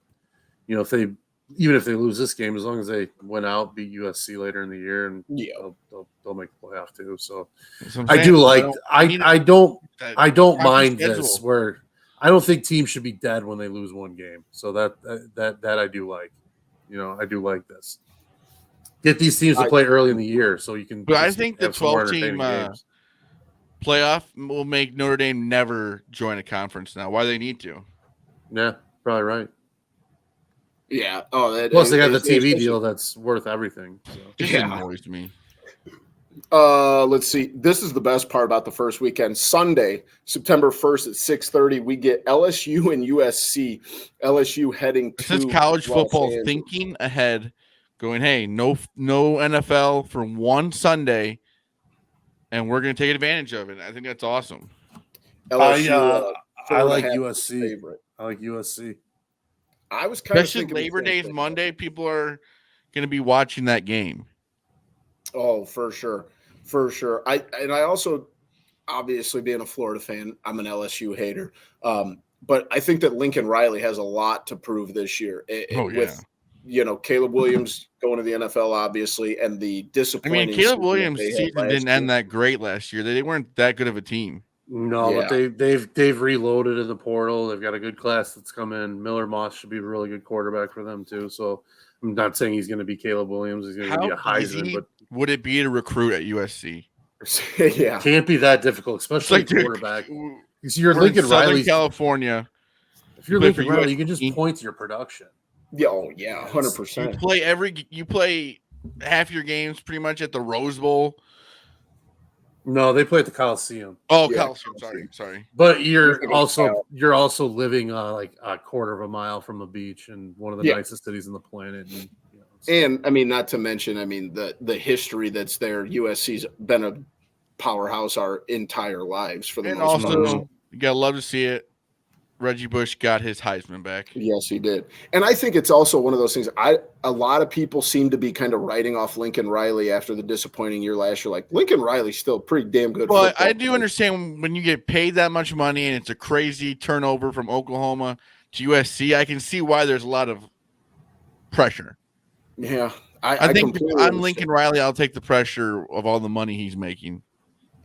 even if they lose this game, as long as they win out, beat USC later in the year, and they'll make the playoff too. So I do like I don't mind this where I don't think teams should be dead when they lose one game. So that I do like. I do like this. Get these teams to play early in the year so you can. But I think the have some more 12-team entertaining games. playoff will make Notre Dame never join a conference now. Why do they need to? Yeah, probably right. Yeah. Plus, they got the TV deal that's worth everything. So. Just annoys me. Let's see. This is the best part about the first weekend. Sunday, September 1st at 6:30, we get LSU and USC. LSU heading to This is college Los football Angeles. thinking ahead, going, hey, no NFL for one Sunday, and we're going to take advantage of it. I think that's awesome. LSU, I like USC. Favorite. I like USC. I was kind of Especially thinking Labor Day is Monday. People are going to be watching that game. Oh, for sure. For sure. I also, obviously being a Florida fan, I'm an LSU hater. But I think that Lincoln Riley has a lot to prove this year. With, Caleb Williams going to the NFL, obviously, and the disappointing. Caleb Williams' season didn't end that great last year. They weren't that good of a team. No, but they've reloaded in the portal. They've got a good class that's come in. Miller Moss should be a really good quarterback for them too. So I'm not saying he's going to be Caleb Williams. He's going to be a Heisman. But would it be to recruit at USC? Yeah, can't be that difficult, especially quarterback. Because you're Lincoln Riley, California. If you're Lincoln Riley, you can just point to your production. Yeah, 100%. You play half your games pretty much at the Rose Bowl. No, they play at the Coliseum. Oh, yeah, Coliseum. Sorry. But you're also living like a quarter of a mile from the beach in one of the nicest cities on the planet. And I mean, not to mention, the history that's there. USC's been a powerhouse our entire lives for the most part. Also, you gotta love to see it. Reggie Bush got his Heisman back. Yes, he did. And I think it's also one of those things. A lot of people seem to be kind of writing off Lincoln Riley after the disappointing year last year. Like, Lincoln Riley's still pretty damn good. But I do understand when you get paid that much money and it's a crazy turnover from Oklahoma to USC, I can see why there's a lot of pressure. Yeah. I think if I'm Lincoln Riley, I'll take the pressure of all the money he's making.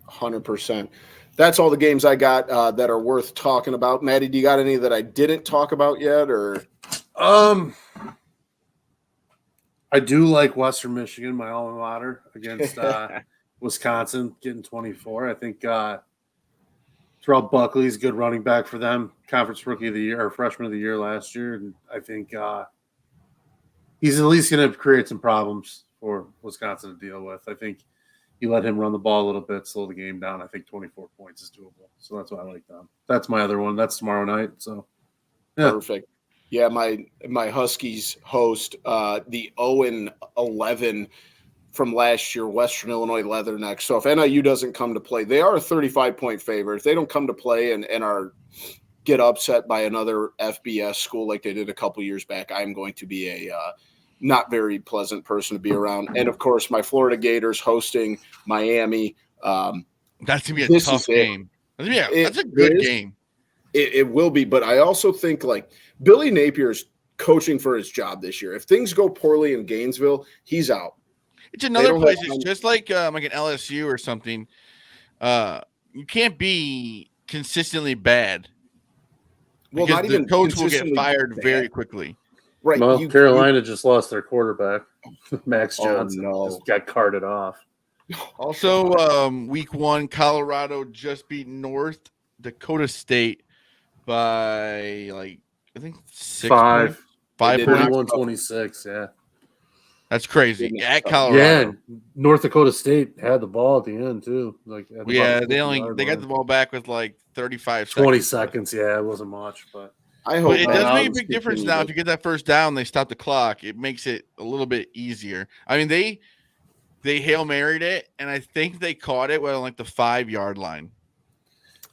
100%. That's all the games I got that are worth talking about. Maddie, do you got any that I didn't talk about yet? Or I do like Western Michigan, my alma mater, against Wisconsin, getting 24. I think Terrell Buckley's a good running back for them, conference rookie of the year or freshman of the year last year, and I think he's at least going to create some problems for Wisconsin to deal with. I think you let him run the ball a little bit, slow the game down. I think 24 points is doable. So that's why I like them. That's my other one. That's tomorrow night. So, yeah. Perfect. Yeah, my Huskies host the 0-11 from last year, Western Illinois Leathernecks. So if NIU doesn't come to play, they are a 35-point favorite. If they don't come to play and get upset by another FBS school like they did a couple years back, I'm going to be a not very pleasant person to be around. And, of course, my Florida Gators hosting Miami. That's going to be a tough game. That's a good game. It will be. But I also think, like, Billy Napier's coaching for his job this year. If things go poorly in Gainesville, he's out. It's another place. It's just like an LSU or something. You can't be consistently bad. Well, not even the coach will get fired very quickly. Right. Well, Carolina just lost their quarterback, Max Johnson. Just got carted off. Also, week 1, Colorado just beat North Dakota State by I think 5 points. 41-26. Yeah, that's crazy. At Colorado, yeah. North Dakota State had the ball at the end too. They got the ball back with 35 20 seconds. Yeah, it wasn't much, but. But it does make a big difference now. If you get that first down, they stop the clock. It makes it a little bit easier. I mean, they Hail Married it, and I think they caught it on the 5-yard line.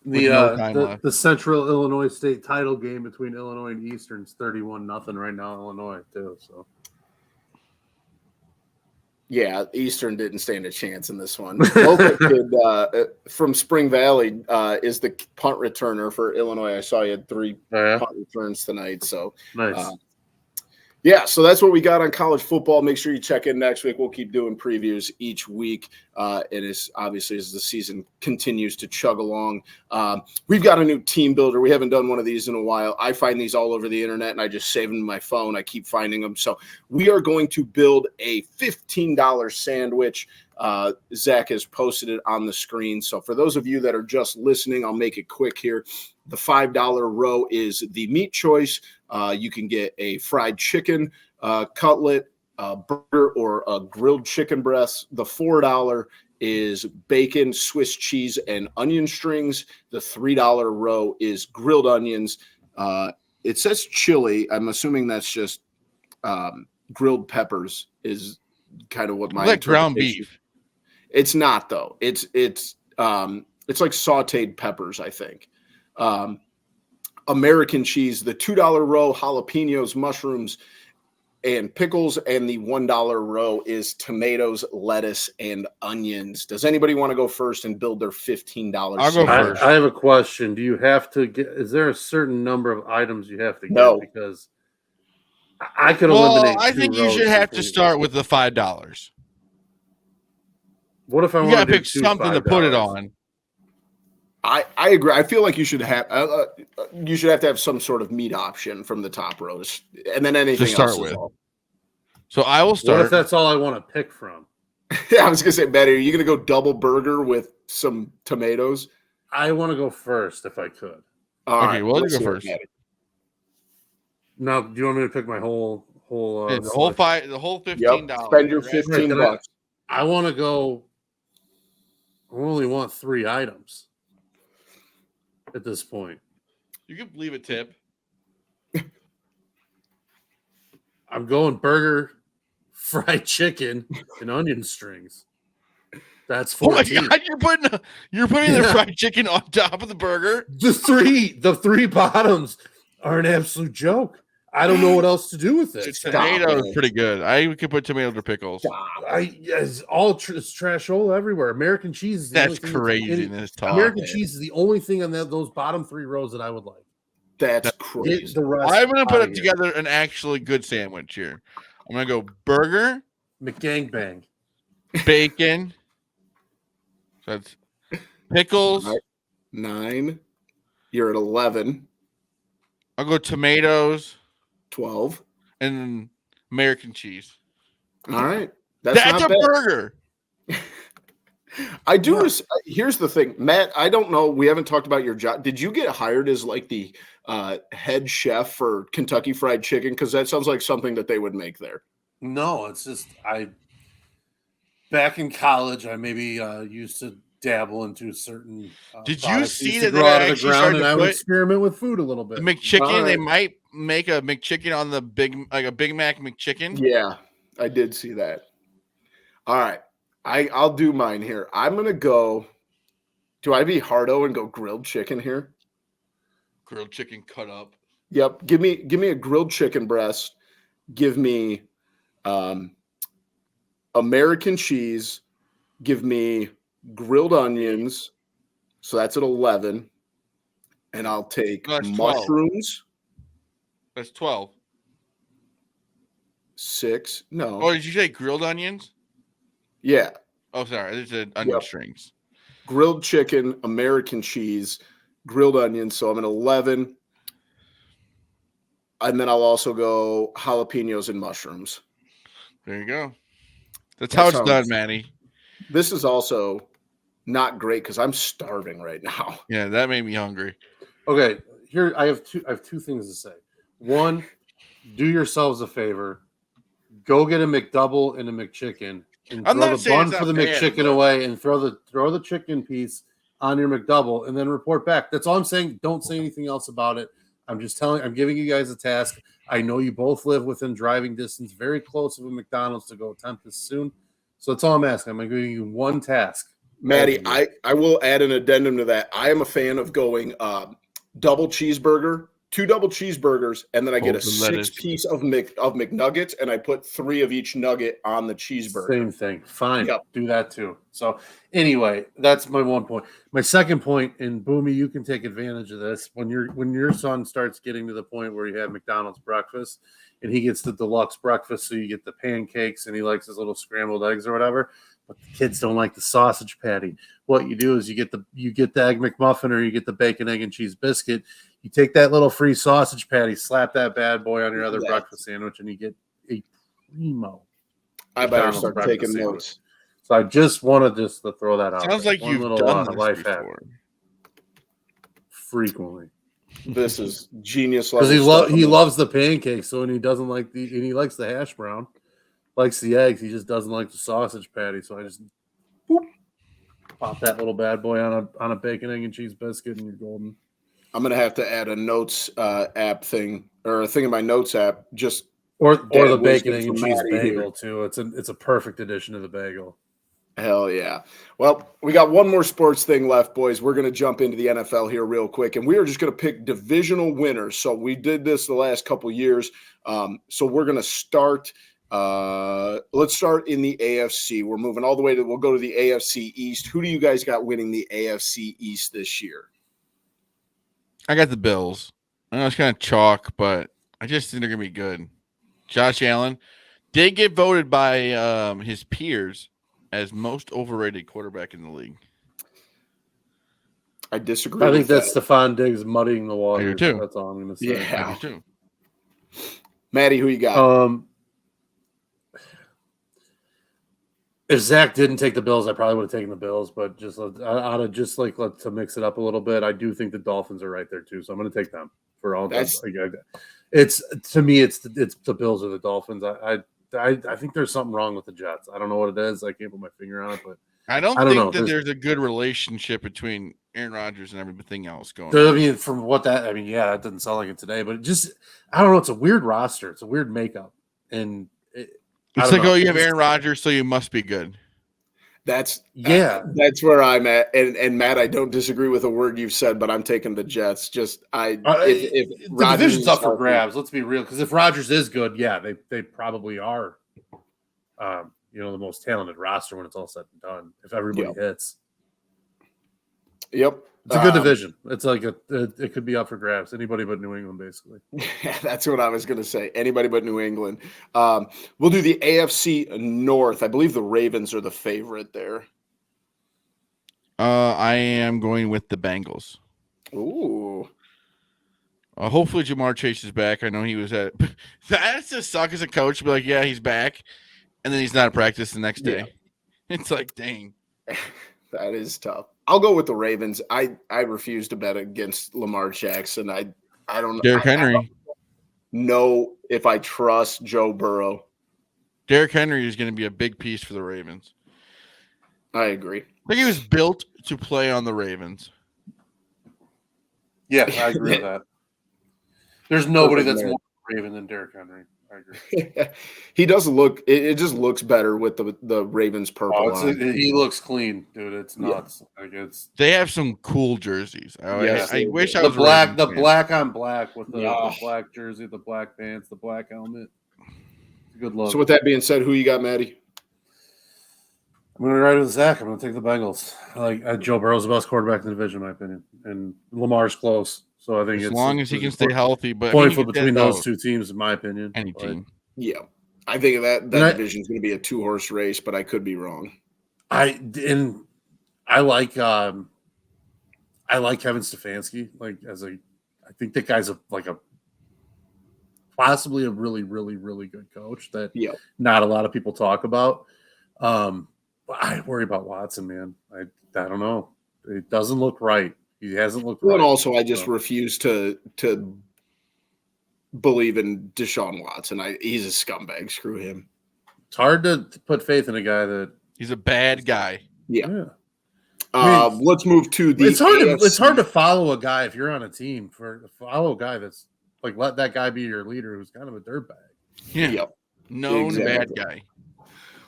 The Central Illinois State title game between Illinois and Eastern's 31-0 right now in Illinois too. So. Yeah, Eastern didn't stand a chance in this one. Local kid from Spring Valley is the punt returner for Illinois. I saw he had 3 punt returns tonight. So, nice. Yeah, so that's what we got on college football. Make sure you check in next week. We'll keep doing previews each week. It is obviously as the season continues to chug along. We've got a new team builder. We haven't done one of these in a while. I find these all over the internet, and I just save them in my phone. I keep finding them. So we are going to build a $15 sandwich. Zach has posted it on the screen. So for those of you that are just listening, I'll make it quick here. The $5 row is the meat choice. You can get a fried chicken cutlet, burger, or a grilled chicken breast. The $4 is bacon, Swiss cheese, and onion strings. The $3 row is grilled onions. It says chili. I'm assuming that's just grilled peppers is kind of what my like ground beef. It's not though. It's like sauteed peppers, I think. American cheese, the $2 row, jalapenos, mushrooms, and pickles, and the $1 row is tomatoes, lettuce, and onions. Does anybody want to go first and build their $15? I'll go first. I have a question. Do you have to get? Is there a certain number of items you have to get? No. Because I could eliminate. I think you should have to start with the $5. What if I You want gotta to pick something to put it on? I agree. I feel like you should have to have some sort of meat option from the top rows, and then anything To start else. with. So I will What start. if that's all I want to pick from? Yeah, I was gonna say, Betty, are you gonna go double burger with some tomatoes? I want to go first if I could. All Okay, right, well, you let's go hear it, first. Betty. Now, do you want me to pick my whole? Yeah, the whole $15. Yep. Spend your right? 15 Right, bucks. I want to go. I only want 3 items at this point. You can leave a tip. I'm going burger, fried chicken, and onion strings. That's 14. Oh my god, you're putting the fried chicken on top of the burger. The three bottoms are an absolute joke. I don't know what else to do with it. Tomato is pretty good. I could put tomatoes or pickles. It's all it's trashola everywhere. American cheese is the That's only thing crazy in this talk. American cheese is the only thing on those bottom 3 rows that I would like. That's crazy. The rest I'm gonna put outta it here. together an actually good sandwich here. I'm gonna go burger, McGangbang. bacon. So that's pickles. All right. 9. You're at 11. I'll go tomatoes 12. and then American cheese. All right. That's not a bad. burger. I do. Here's the thing, Matt. I don't know. We haven't talked about your job. Did you get hired as like the head chef for Kentucky Fried Chicken? Because that sounds like something that they would make there. No, it's just back in college, I maybe used to dabble into certain. Did you products see used that to they grow out of the actually ground, started and to I would put experiment with food a little bit. The McChicken? All They right. might make a McChicken on the a Big Mac McChicken. Yeah, I did see that. All right. I'll do mine here. I'm gonna go. Do I be hardo and go grilled chicken here? Grilled chicken cut up. Yep. Give me a grilled chicken breast. Give me American cheese. Give me grilled onions. So that's at 11. And I'll take No, that's 12. mushrooms. That's 12. 6. No. Oh, did you say grilled onions? Yeah. Oh, sorry. This is onion Yep. strings. Grilled chicken, American cheese, grilled onions. So I'm at 11. And then I'll also go jalapenos and mushrooms. There you go. That's That how it's sounds- done, Manny. This is also not great because I'm starving right now. Yeah, that made me hungry. Okay, here I have two things to say. One, do yourselves a favor, go get a McDouble and a McChicken, and I'm throw not the saying bun it's for the not bad, McChicken but- away, and throw the chicken piece on your McDouble, and then report back. That's all I'm saying. Don't say anything else about it. I'm giving you guys a task. I know you both live within driving distance, very close of a McDonald's to go attempt this soon. So that's all I'm asking. I'm giving you one task. Maddie, I will add an addendum to that. I am a fan of going double cheeseburger 2 double cheeseburgers, and then I get a Open lettuce. 6-piece of McNuggets, and I put 3 of each nugget on the cheeseburger. Same thing. Fine. Yep. Do that too. So anyway, that's my one point. My second point, and Boomy, you can take advantage of this when your son starts getting to the point where you have McDonald's breakfast and he gets the deluxe breakfast, so you get the pancakes and he likes his little scrambled eggs or whatever. But the kids don't like the sausage patty. What you do is you get the Egg McMuffin or you get the bacon, egg, and cheese biscuit. You take that little free sausage patty, slap that bad boy on your other breakfast sandwich, and you get a primo. I better start taking notes. So I just wanted to throw that out. Sounds like you've done this life before. Frequently. This is genius. Because he loves the pancakes, so and he doesn't like and he likes the hash brown, likes the eggs. He just doesn't like the sausage patty. So I just pop that little bad boy on a bacon, egg, and cheese biscuit, and you're golden. I'm gonna have to add a notes app thing or a thing in my notes app. Just or the bacon, egg, and cheese bagel too. It's a perfect addition to the bagel. Hell yeah. Well, we got one more sports thing left, boys. We're going to jump into the NFL here real quick, and we are just going to pick divisional winners. So we did this the last couple years. So we're going to start. Let's start in the AFC. We're moving all the way we'll go to the AFC East. Who do you guys got winning the AFC East this year? I got the Bills. I know it's kind of chalk, but I just think they're going to be good. Josh Allen did get voted by his peers as most overrated quarterback in the league. I disagree. I think that's Stephon Diggs muddying the water. I do too. That's all I'm going to say. Yeah. I do too. Maddie, who you got? If Zach didn't take the Bills, I probably would have taken the Bills. But just out of to mix it up a little bit, I do think the Dolphins are right there too. So I'm going to take them for all. It's to me, it's the Bills or the Dolphins. I think there's something wrong with the Jets. I don't know what it is. I can't put my finger on it, but I don't think that there's a good relationship between Aaron Rodgers and everything else going on. I mean, from what that that doesn't sound like it today, but I don't know. It's a weird roster. It's a weird makeup, and it's like, you have Aaron Rodgers, so you must be good. That's where I'm at, and Matt, I don't disagree with a word you've said, but I'm taking the Jets. If the division's up for grabs, let's be real. Because if Rodgers is good, they probably are, the most talented roster when it's all said and done. If everybody hits, yep, it's a good division. It's like it could be up for grabs. Anybody but New England, basically. Yeah, that's what I was going to say. Anybody but New England. We'll do the AFC North. I believe the Ravens are the favorite there. I am going with the Bengals. Ooh. Hopefully Jamar Chase is back. I know he was at – that's just suck as a coach. Be like, yeah, he's back. And then he's not at practice the next day. Yeah. It's like, dang. That is tough. I'll go with the Ravens. I refuse to bet against Lamar Jackson. I don't know. Derrick Henry. I don't know if I trust Joe Burrow. Derrick Henry is going to be a big piece for the Ravens. I agree. I think he was built to play on the Ravens. Yeah, I agree with that. There's nobody that's more Raven than Derrick Henry. I agree. He does look. It just looks better with the Ravens purple. He looks clean, dude. It's nuts. Yeah. They have some cool jerseys. I wish I was the black on black with the black jersey, the black pants, the black helmet. Good look. So with that being said, who you got, Maddie? I'm going to ride with Zach. I'm going to take the Bengals. Joe Burrow's the best quarterback in the division, in my opinion, and Lamar's close. So I think as long as he can stay healthy, but point between those two teams, in my opinion. Any team. Yeah, I think that division is going to be a 2-horse race, but I could be wrong. I like Kevin Stefanski. I think that guy's possibly a really, really, really good coach that not a lot of people talk about. But I worry about Watson, man. I don't know. It doesn't look right. He hasn't looked right. And also, I just refuse to believe in Deshaun Watson. He's a scumbag. Screw him. It's hard to put faith in a guy that he's a bad guy. Yeah. Let's move to the. It's hard to follow a guy if you're on a team. Follow a guy that's let that guy be your leader, who's kind of a dirtbag. Yeah. Yep. Known bad guy.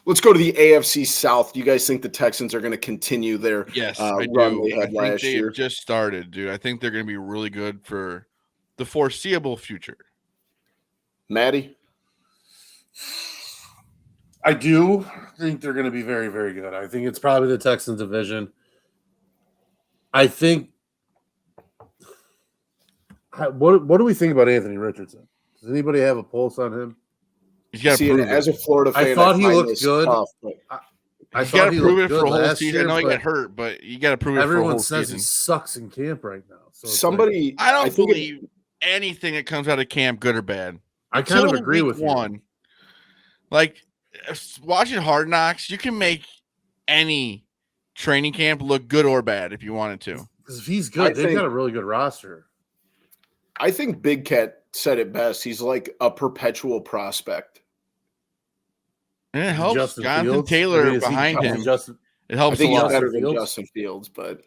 Let's go to the AFC South. Do you guys think the Texans are going to continue their I run do. they had last year? Just started, dude. I think they're going to be really good for the foreseeable future? Maddie? I do think they're going to be very, very good. I think it's probably the Texans division. I think. What do we think about Anthony Richardson? Does anybody have a pulse on him? He's got to See, prove it. as a Florida fan, I thought he find looked this good. tough, but He's got to prove it for a whole last season. year, I know he but got hurt, but you got to prove it for a everyone whole says season. he sucks in camp right now. So it's somebody, I don't think believe anything that comes out of camp, good or bad. I kind of Until agree week with you. one. Like watching Hard Knocks, you can make any training camp look good or bad if you wanted to. Because if he's good, they've got a really good roster. I think Big Cat said it best. He's like a perpetual prospect. And it helps Justin Jonathan Fields? Taylor I mean, is he behind better than him. Justin? It I helps a think he's lot. better than Fields? Justin Fields, but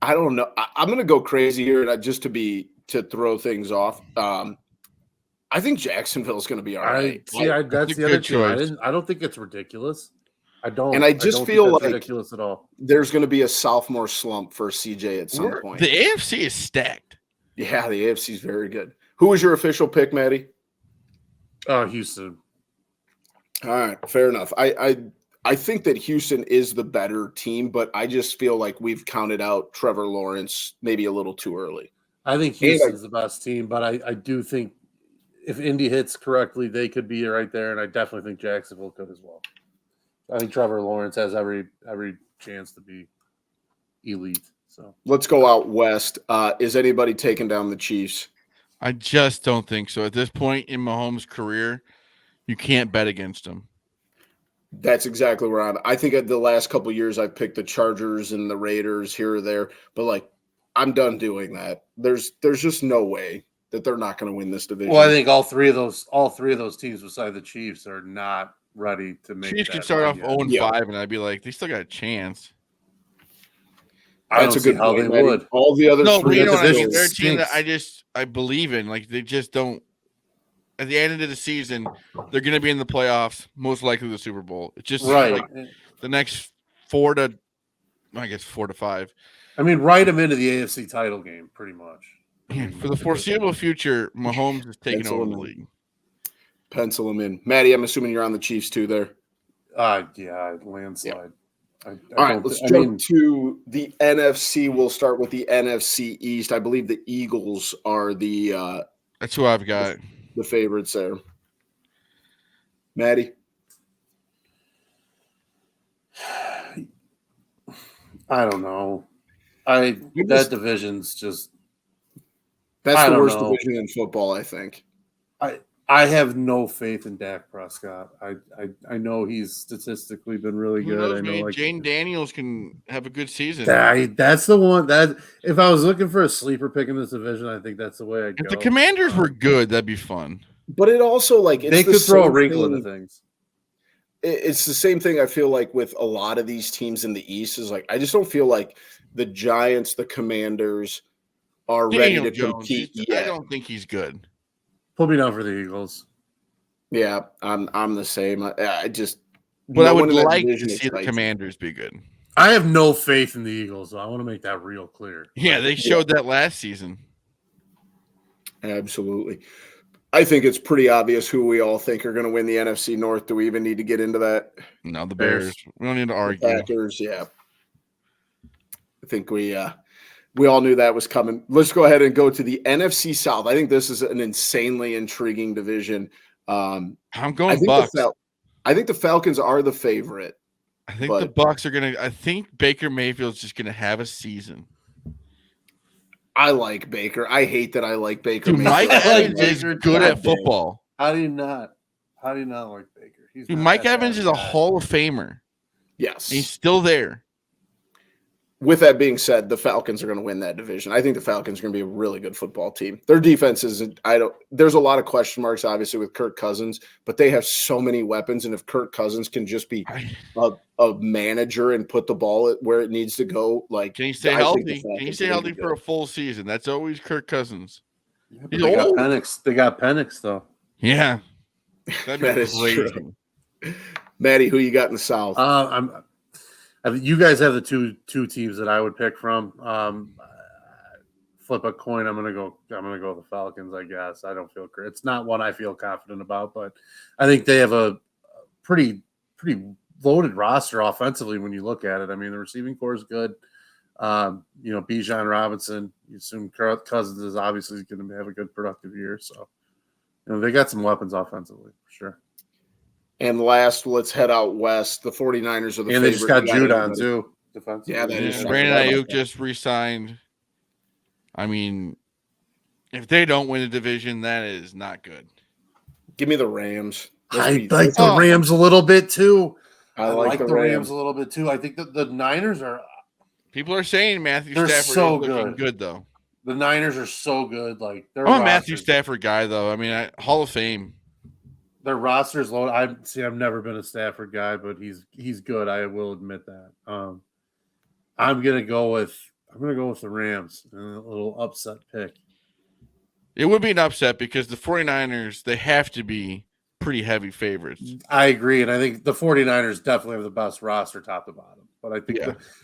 I don't know. I'm going to go crazy here just to throw things off. I think Jacksonville is going to be all right. That's the other choice. team. I don't think it's ridiculous. I don't. And I just don't feel think that's like ridiculous at all. There's going to be a sophomore slump for CJ at some point. The AFC is stacked. Yeah, the AFC is very good. Who was your official pick, Maddie? Houston. All right, fair enough. I think that Houston is the better team, but I just feel like we've counted out Trevor Lawrence maybe a little too early. I think Houston's the best team, but I do think if Indy hits correctly, they could be right there, and I definitely think Jacksonville could as well. I think Trevor Lawrence has every chance to be elite. So let's go out west. Is anybody taking down the Chiefs? I just don't think so. At this point in Mahomes' career, you can't bet against him. That's exactly where I'm. I think at the last couple of years, I've picked the Chargers and the Raiders here or there, but like I'm done doing that. There's just no way that they're not going to win this division. Well, I think all three of those teams beside the Chiefs are not ready to make. Chiefs could start off 0-5, and I'd be like, they still got a chance. That's a good how point, they Maddie. would. All the other three you know what I mean? divisions They're a team that stinks. I believe in. Like they just don't. At the end of the season, they're going to be in the playoffs, most likely the Super Bowl. It's just right. like the next 4 to 5. I mean, write them into the AFC title game, pretty much. Yeah, for the foreseeable future, Mahomes is taking over the league. Pencil them in. Maddie, I'm assuming you're on the Chiefs too there. Yeah, landslide. Yeah. All right, let's jump to the NFC. We'll start with the NFC East. I believe the Eagles are the that's who I've got. The favorites there. Maddie? I don't know. That division's just that's the worst division in football, I think. I have no faith in Dak Prescott. I know he's statistically been really good. Knows, I know, like Jane Daniels can have a good season. That's the one that if I was looking for a sleeper pick in this division, I think that's the way I'd go. If the Commanders were good, that'd be fun. But it also they could throw a wrinkle into things. It's the same thing I feel like with a lot of these teams in the East is like I just don't feel like the Giants, the Commanders are ready to compete yet. I don't think he's good. Put me down for the Eagles. Yeah, I'm the same. I just but I would like to see the Commanders be good. I have no faith in the Eagles, so I want to make that real clear. Yeah, they showed that last season. Absolutely. I think it's pretty obvious who we all think are going to win the NFC North. Do we even need to get into that? No, the Bears. We don't need to argue. The Packers, yeah. I think we all knew that was coming. Let's go ahead and go to the NFC South. I think this is an insanely intriguing division. I'm going Bucks. I think the Falcons are the favorite. I think the Bucks are going to – I think Baker Mayfield's just going to have a season. I like Baker. I hate that I like Baker. Dude, Mike Evans is good at football. How do you not like Baker? Dude, Mike Evans is a Hall of Famer. Yes. He's still there. With that being said, the Falcons are going to win that division. I think the Falcons are going to be a really good football team. Their defense is there's a lot of question marks, obviously, with Kirk Cousins, but they have so many weapons. And if Kirk Cousins can just be a manager and put the ball where it needs to go, like, can he stay healthy? Can he stay healthy for a full season? That's always Kirk Cousins. Yeah, they got Penix. They got Penix, though. Yeah. That'd be crazy. True. Maddie, who you got in the South? You guys have the two teams that I would pick from. flip a coin, I'm gonna go with the Falcons, I guess. I don't feel great. It's not one I feel confident about, but I think they have a pretty loaded roster offensively when you look at it. I mean, the receiving core is good. Bijan Robinson, you assume Cousins is obviously going to have a good productive year. So, they got some weapons offensively for sure. And last, let's head out west. The 49ers are the favorite. And they just got Judon too. Yeah, that is. Brandon Ayuk just re-signed. I mean, if they don't win the division, that is not good. Give me the Rams. I like the Rams a little bit too. I like the Rams a little bit too. I think that the Niners are. People are saying Matthew Stafford is looking good, though. The Niners are so good. Like I'm a Matthew Stafford guy, though. I mean, Hall of Fame. Their roster's low. I've never been a Stafford guy, but he's good. I will admit that. I'm gonna go with the Rams. A little upset pick. It would be an upset because the 49ers, they have to be pretty heavy favorites. I agree, and I think the 49ers definitely have the best roster top to bottom. But I think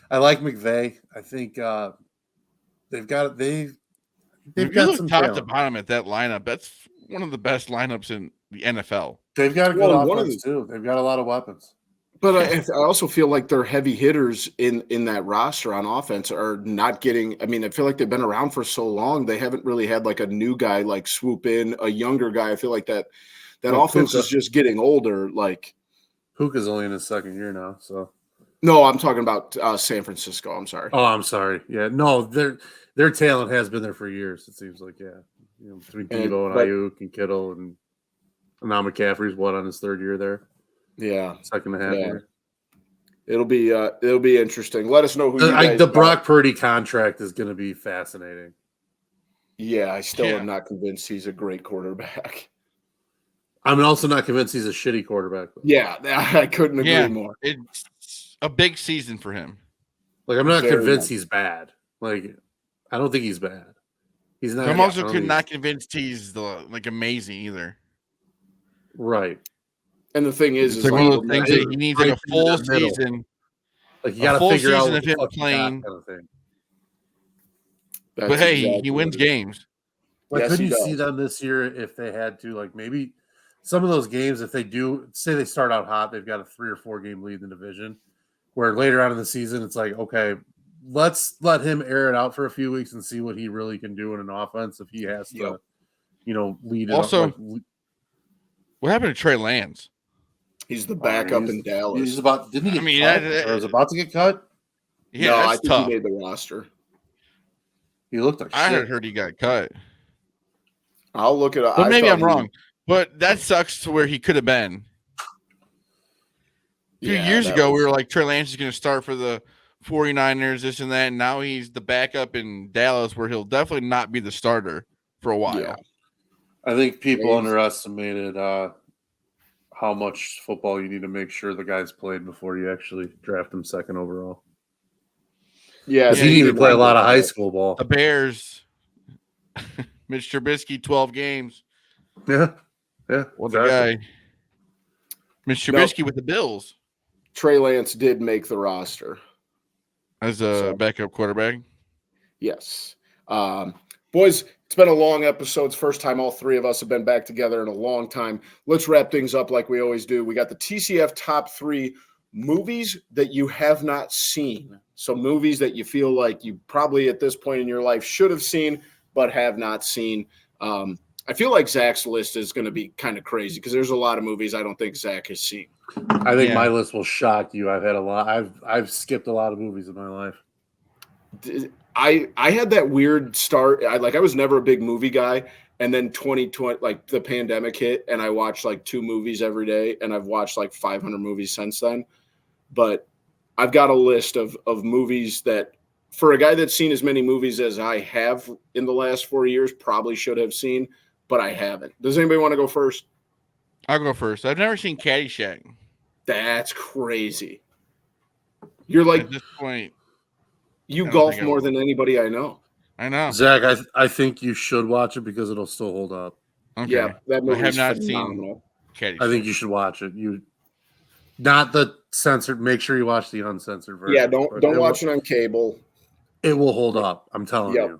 I like McVay. I think they've got some top talent. to bottom at that lineup. That's one of the best lineups in the NFL. They've got a good offense too. They've got a lot of weapons. But I also feel like their heavy hitters in that roster on offense are not getting. I mean, I feel like they've been around for so long. They haven't really had like a new guy like swoop in, a younger guy. I feel like that offense is just getting older. Like Puka's only in his second year now, so. No, I'm talking about San Francisco. I'm sorry. Oh, I'm sorry. Yeah, no, their talent has been there for years. It seems like, between Devo and Ayuk and Kittle and now McCaffrey's on his third year there. Yeah, second and a half year. It'll be interesting. Let us know who you guys the Brock Purdy contract is going to be fascinating. Yeah, I still am not convinced he's a great quarterback. I'm also not convinced he's a shitty quarterback. Yeah, I couldn't agree more. It's a big season for him. Like, I'm not convinced he's bad. Like, I don't think he's bad. He's not. I'm also not convinced he's amazing either. Right. And the thing is, it's like one of the things that he needs like a full season. Like, you got to figure out of him playing. Kind of thing. But hey, he wins games. Like, couldn't you see them this year if they had to? Like, maybe some of those games, if they do, say they start out hot, they've got a 3 or 4 game lead in the division. Where later on in the season, it's like, okay, let's let him air it out for a few weeks and see what he really can do in an offense if he has to, lead it. Also, what happened to Trey Lance? He's the backup in Dallas. He's about. Didn't he get cut? Or was about to get cut? Yeah, no, that's I think tough. he made the roster. He looked like I shit. heard he got cut. I'll look it up. But maybe I'm wrong. But that sucks to where he could have been. A few years ago, we were like, Trey Lance is going to start for the 49ers, this and that. And now he's the backup in Dallas, where he'll definitely not be the starter for a while. Yeah. I think people underestimated how much football you need to make sure the guy's played before you actually draft him second overall. Yeah, he needed to play a lot of high school ball. The Bears, Mitch Trubisky, 12 games. Yeah. What the guy? Mitch Trubisky with the Bills. Trey Lance did make the roster as a backup quarterback. Yes. Boys, it's been a long episode. It's the first time all three of us have been back together in a long time. Let's wrap things up like we always do. We got the TCF top 3 movies that you have not seen. So movies that you feel like you probably at this point in your life should have seen but have not seen. I feel like Zach's list is going to be kind of crazy because there's a lot of movies I don't think Zach has seen. I think my list will shock you. I've had a lot. I've skipped a lot of movies in my life. I had that weird start. I was never a big movie guy, and then 2020, like the pandemic hit, and I watched like 2 movies every day, and I've watched like 500 movies since then. But I've got a list of movies that, for a guy that's seen as many movies as I have in the last 4 years, probably should have seen, but I haven't. Does anybody want to go first? I'll go first. I've never seen Caddyshack. That's crazy. You're like, at this point, you golf more than anybody I know. I know. Zach, I think you should watch it because it'll still hold up. Okay. Yeah, that movie is seen phenomenal. Caddyshack. I think you should watch it. Not the censored. Make sure you watch the uncensored version. Yeah, don't watch it on cable. It will hold up. I'm telling you.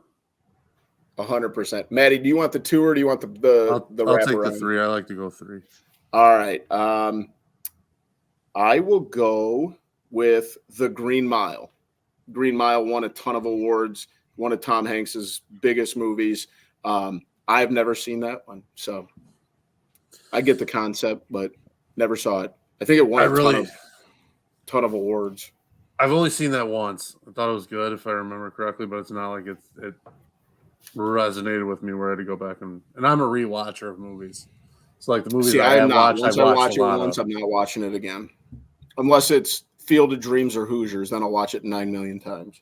100%. Maddie, do you want the 2 or do you want the I'll wrap take around? the 3. I like to go 3. All right. I will go with The Green Mile. Green Mile won a ton of awards, one of Tom Hanks's biggest movies. I've never seen that one, so I get the concept, but never saw it. I think it won a ton of awards. I've only seen that once. I thought it was good, if I remember correctly, but it's not like it resonated with me where I had to go back and I'm a rewatcher of movies. It's like the movies I am not. watched. Once I watch it once, I'm not watching it again, unless it's Field of Dreams or Hoosiers. Then I'll watch it 9 million times.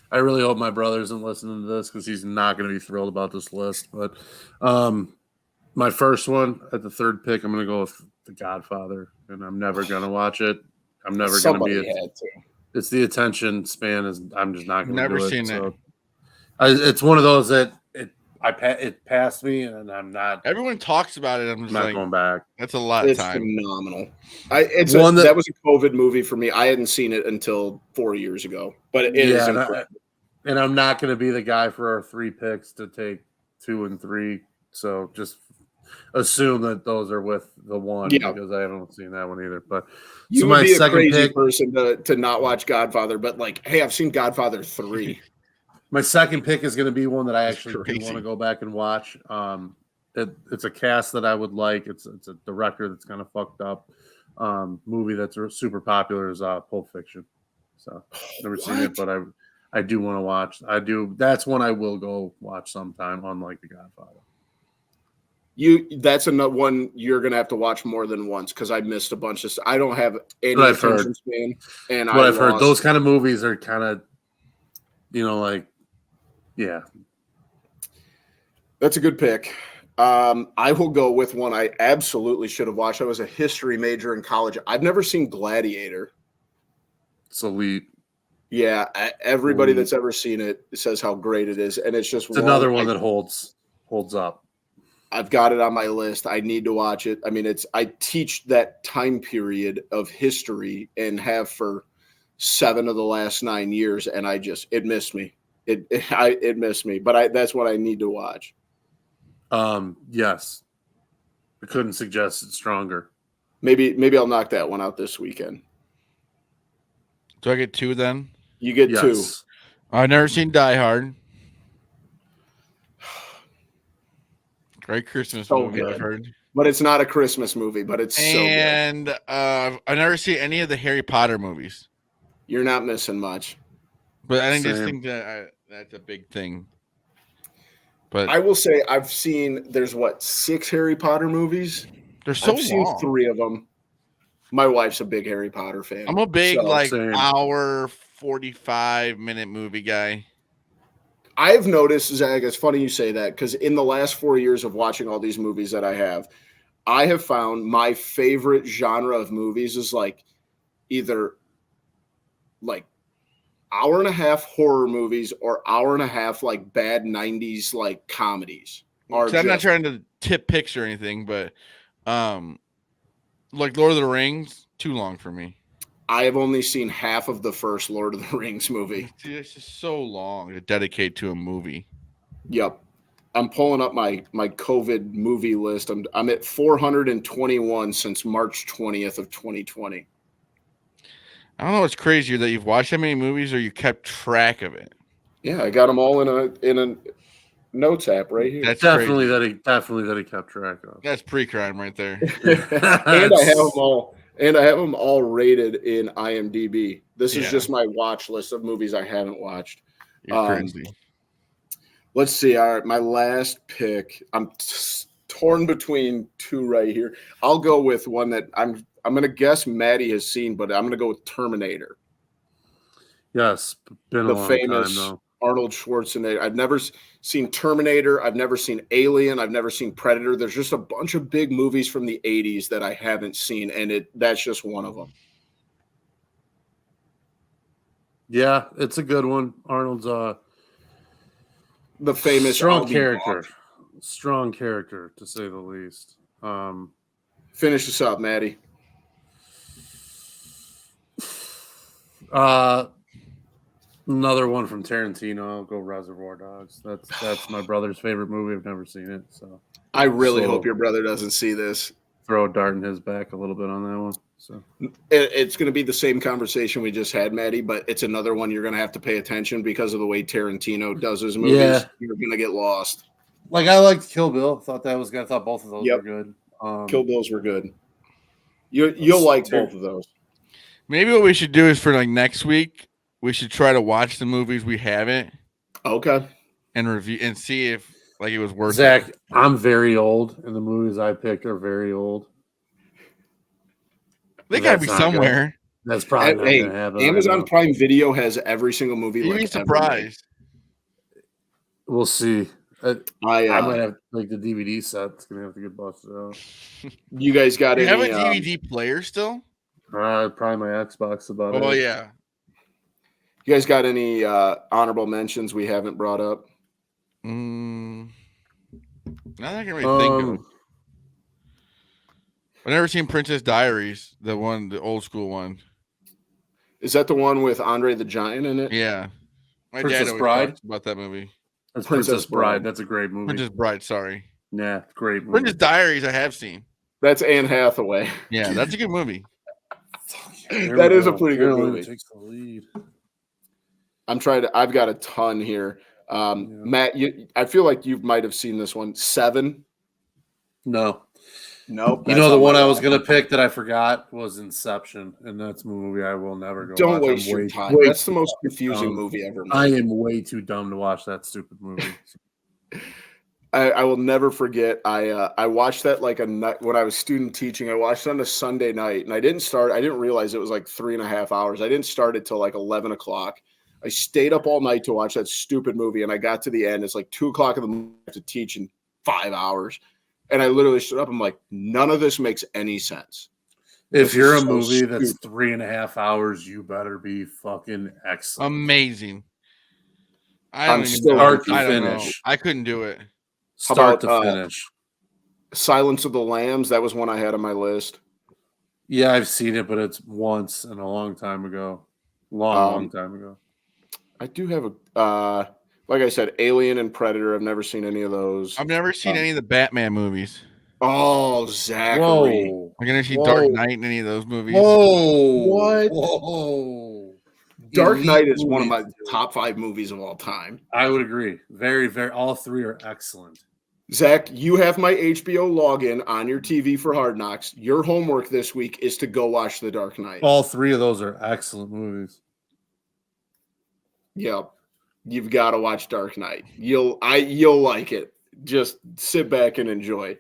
I really hope my brother isn't listening to this because he's not going to be thrilled about this list. But my first one at the 3rd pick, I'm going to go with The Godfather, and I'm never going to watch it. I'm never going to be it. It's the attention span I'm just not going to do it. Never seen it. It's one of those that it passed me, and I'm not. Everyone talks about it. I'm just not going back. That's a lot of time. It's phenomenal. That was a COVID movie for me. I hadn't seen it until 4 years ago, but it is incredible. And I'm not going to be the guy for our 3 picks to take 2 and 3. So just assume that those are with the 1 because I haven't seen that one either. But you would be a crazy person to not watch Godfather, but like, hey, I've seen Godfather 3. My second pick is going to be one that I actually do want to go back and watch. It's a cast that I would like. It's a director that's kind of fucked up. Movie that's super popular is Pulp Fiction. So never seen it, but I do want to watch. I do. That's one I will go watch sometime. Unlike The Godfather. That's another one you're gonna have to watch more than once because I missed a bunch of. I don't have any attention span, and I've heard those kind of movies are kind of, yeah. That's a good pick. I will go with one I absolutely should have watched. I was a history major in college. I've never seen Gladiator. It's elite. Yeah, everybody that's ever seen it says how great it is, and it's another one that holds up. I've got it on my list. I need to watch it. I mean, I teach that time period of history and have for 7 of the last 9 years, and it missed me. It missed me, but that's what I need to watch. Yes, I couldn't suggest it stronger. Maybe I'll knock that one out this weekend. Do I get 2 then? You get 2. I've never seen Die Hard. Great Christmas movie, I've heard. But it's not a Christmas movie, but it's so good. And I've never seen any of the Harry Potter movies. You're not missing much. But I just think that that's a big thing. But I will say I've seen, there's 6 Harry Potter movies? I've seen 3 of them. My wife's a big Harry Potter fan. I'm a big hour 45-minute movie guy. I've noticed, Zach, it's funny you say that because in the last 4 years of watching all these movies that I have found my favorite genre of movies is either hour and a half horror movies or hour and a half bad 90s comedies. I'm not trying to tip picks or anything, but Lord of the Rings, too long for me. I have only seen half of the first Lord of the Rings movie. It's just so long to dedicate to a movie. Yep. I'm pulling up my COVID movie list. I'm at 421 since March 20th of 2020. I don't know what's crazier, that you've watched that many movies or you kept track of it. Yeah, I got them all in a notes app right here. That's definitely that he kept track of. That's pre-crime right there. And I have them all rated in IMDb. This is just my watch list of movies I haven't watched. You're crazy. Let's see. All right, my last pick. I'm torn between 2 right here. I'll go with one that I'm going to guess Maddie has seen, but I'm going to go with Terminator. Yes, been a long famous time though. Arnold Schwarzenegger. I've never seen Terminator. I've never seen Alien. I've never seen Predator. There's just a bunch of big movies from the 80s that I haven't seen, and that's just one of them. Yeah, it's a good one. Arnold's the famous strong character to say the least. Finish this up, Another one from Tarantino. I'll go Reservoir Dogs. That's my brother's favorite movie. I've never seen it, so I really hope your brother doesn't see this. Throw a dart in his back a little bit on that one. So it's going to be the same conversation we just had, Maddie, but it's another one you're going to have to pay attention because of the way Tarantino does his movies. Yeah. You're going to get lost. Like I liked Kill Bill. Thought that was good. I thought both of those were good. Kill Bills were good. You'll like both of those. Maybe what we should do is for like next week, we should try to watch the movies we haven't. Okay. And review and see if like it was worth Zach, it. I'm very old, and the movies I picked are very old. They gotta be somewhere. Good. That's probably not going to happen. Amazon Prime Video has every single movie. You'd be surprised. We'll see. I might have like the DVD set. It's going to have to get busted out. You guys got you have a DVD player still? Probably my Xbox about it. Oh, yeah. You guys got any honorable mentions we haven't brought up? Nothing I can really think of. I've never seen Princess Diaries, the old school one. Is that the one with Andre the Giant in it? Yeah. My Princess dad Bride talks about that movie. That's Princess Bride. That's a great movie. Princess Bride, sorry. Yeah, great movie. Princess Diaries I have seen. That's Anne Hathaway. Yeah, that's a good movie. That is a pretty good movie. Takes the lead. I've got a ton here. Matt, I feel like you might have seen this one. 7. No. Nope. You know the one I was going to pick that I forgot was Inception, and that's a movie I will never go Don't watch. waste your time. That's the most confusing movie ever made. I am way too dumb to watch that stupid movie. I will never forget. I watched that like a night when I was student teaching. I watched it on a Sunday night, and I didn't realize it was like 3.5 hours. I didn't start it till like 11 o'clock. I stayed up all night to watch that stupid movie, and I got to the end. It's like 2 o'clock in the morning to teach in 5 hours. And I literally stood up. I'm like, none of this makes any sense. If you're a movie that's 3.5 hours, you better be fucking excellent. Amazing. I'm start to finish. I couldn't do it. Start to finish. Silence of the Lambs. That was one I had on my list. Yeah, I've seen it, but it's once and a long time ago. Long time ago. I do have a like I said, Alien and Predator. I've never seen any of those. I've never seen any of the Batman movies. Oh, Zachary. Whoa. I've never seen Dark Knight in any of those movies. Whoa. What? Whoa. Dark Knight is one of my top 5 movies of all time. I would agree. Very, very. All 3 are excellent. Zach, you have my HBO login on your TV for Hard Knocks. Your homework this week is to go watch The Dark Knight. All 3 of those are excellent movies. Yep. You've got to watch Dark Knight. You'll like it. Just sit back and enjoy.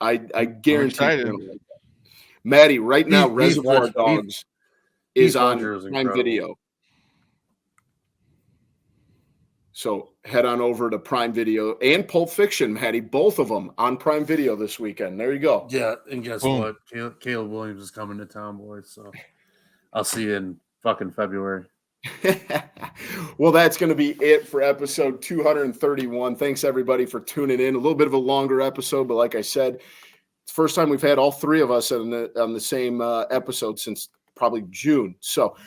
I guarantee you. Maddie, right now, Reservoir Dogs is on Prime Video. So head on over to Prime Video and Pulp Fiction, Maddie, both of them on Prime Video this weekend. There you go. Yeah, and guess what? Caleb Williams is coming to town, boys. So I'll see you in fucking February. Well, that's going to be it for episode 231. Thanks, everybody, for tuning in. A little bit of a longer episode, but like I said, it's the first time we've had all 3 of us on the same episode since probably June. So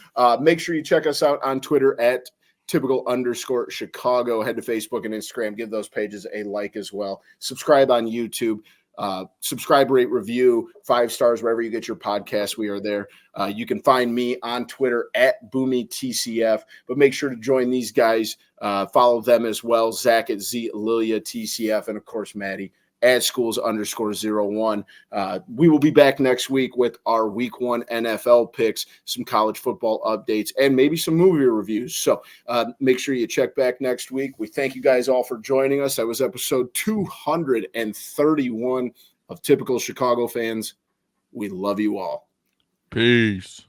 make sure you check us out on Twitter at @typical_Chicago. Head to Facebook and Instagram. Give those pages a like as well. Subscribe on YouTube. Subscribe, rate, review, 5 stars wherever you get your podcasts. We are there. You can find me on Twitter at BoomyTCF, but make sure to join these guys. Follow them as well. Zach at ZLiliaTCF, and of course, Maddie at schools_01. We will be back next week with our week 1 NFL picks, some college football updates, and maybe some movie reviews. So make sure you check back next week. We thank you guys all for joining us. That was episode 231 of Typical Chicago Fans. We love you all. Peace.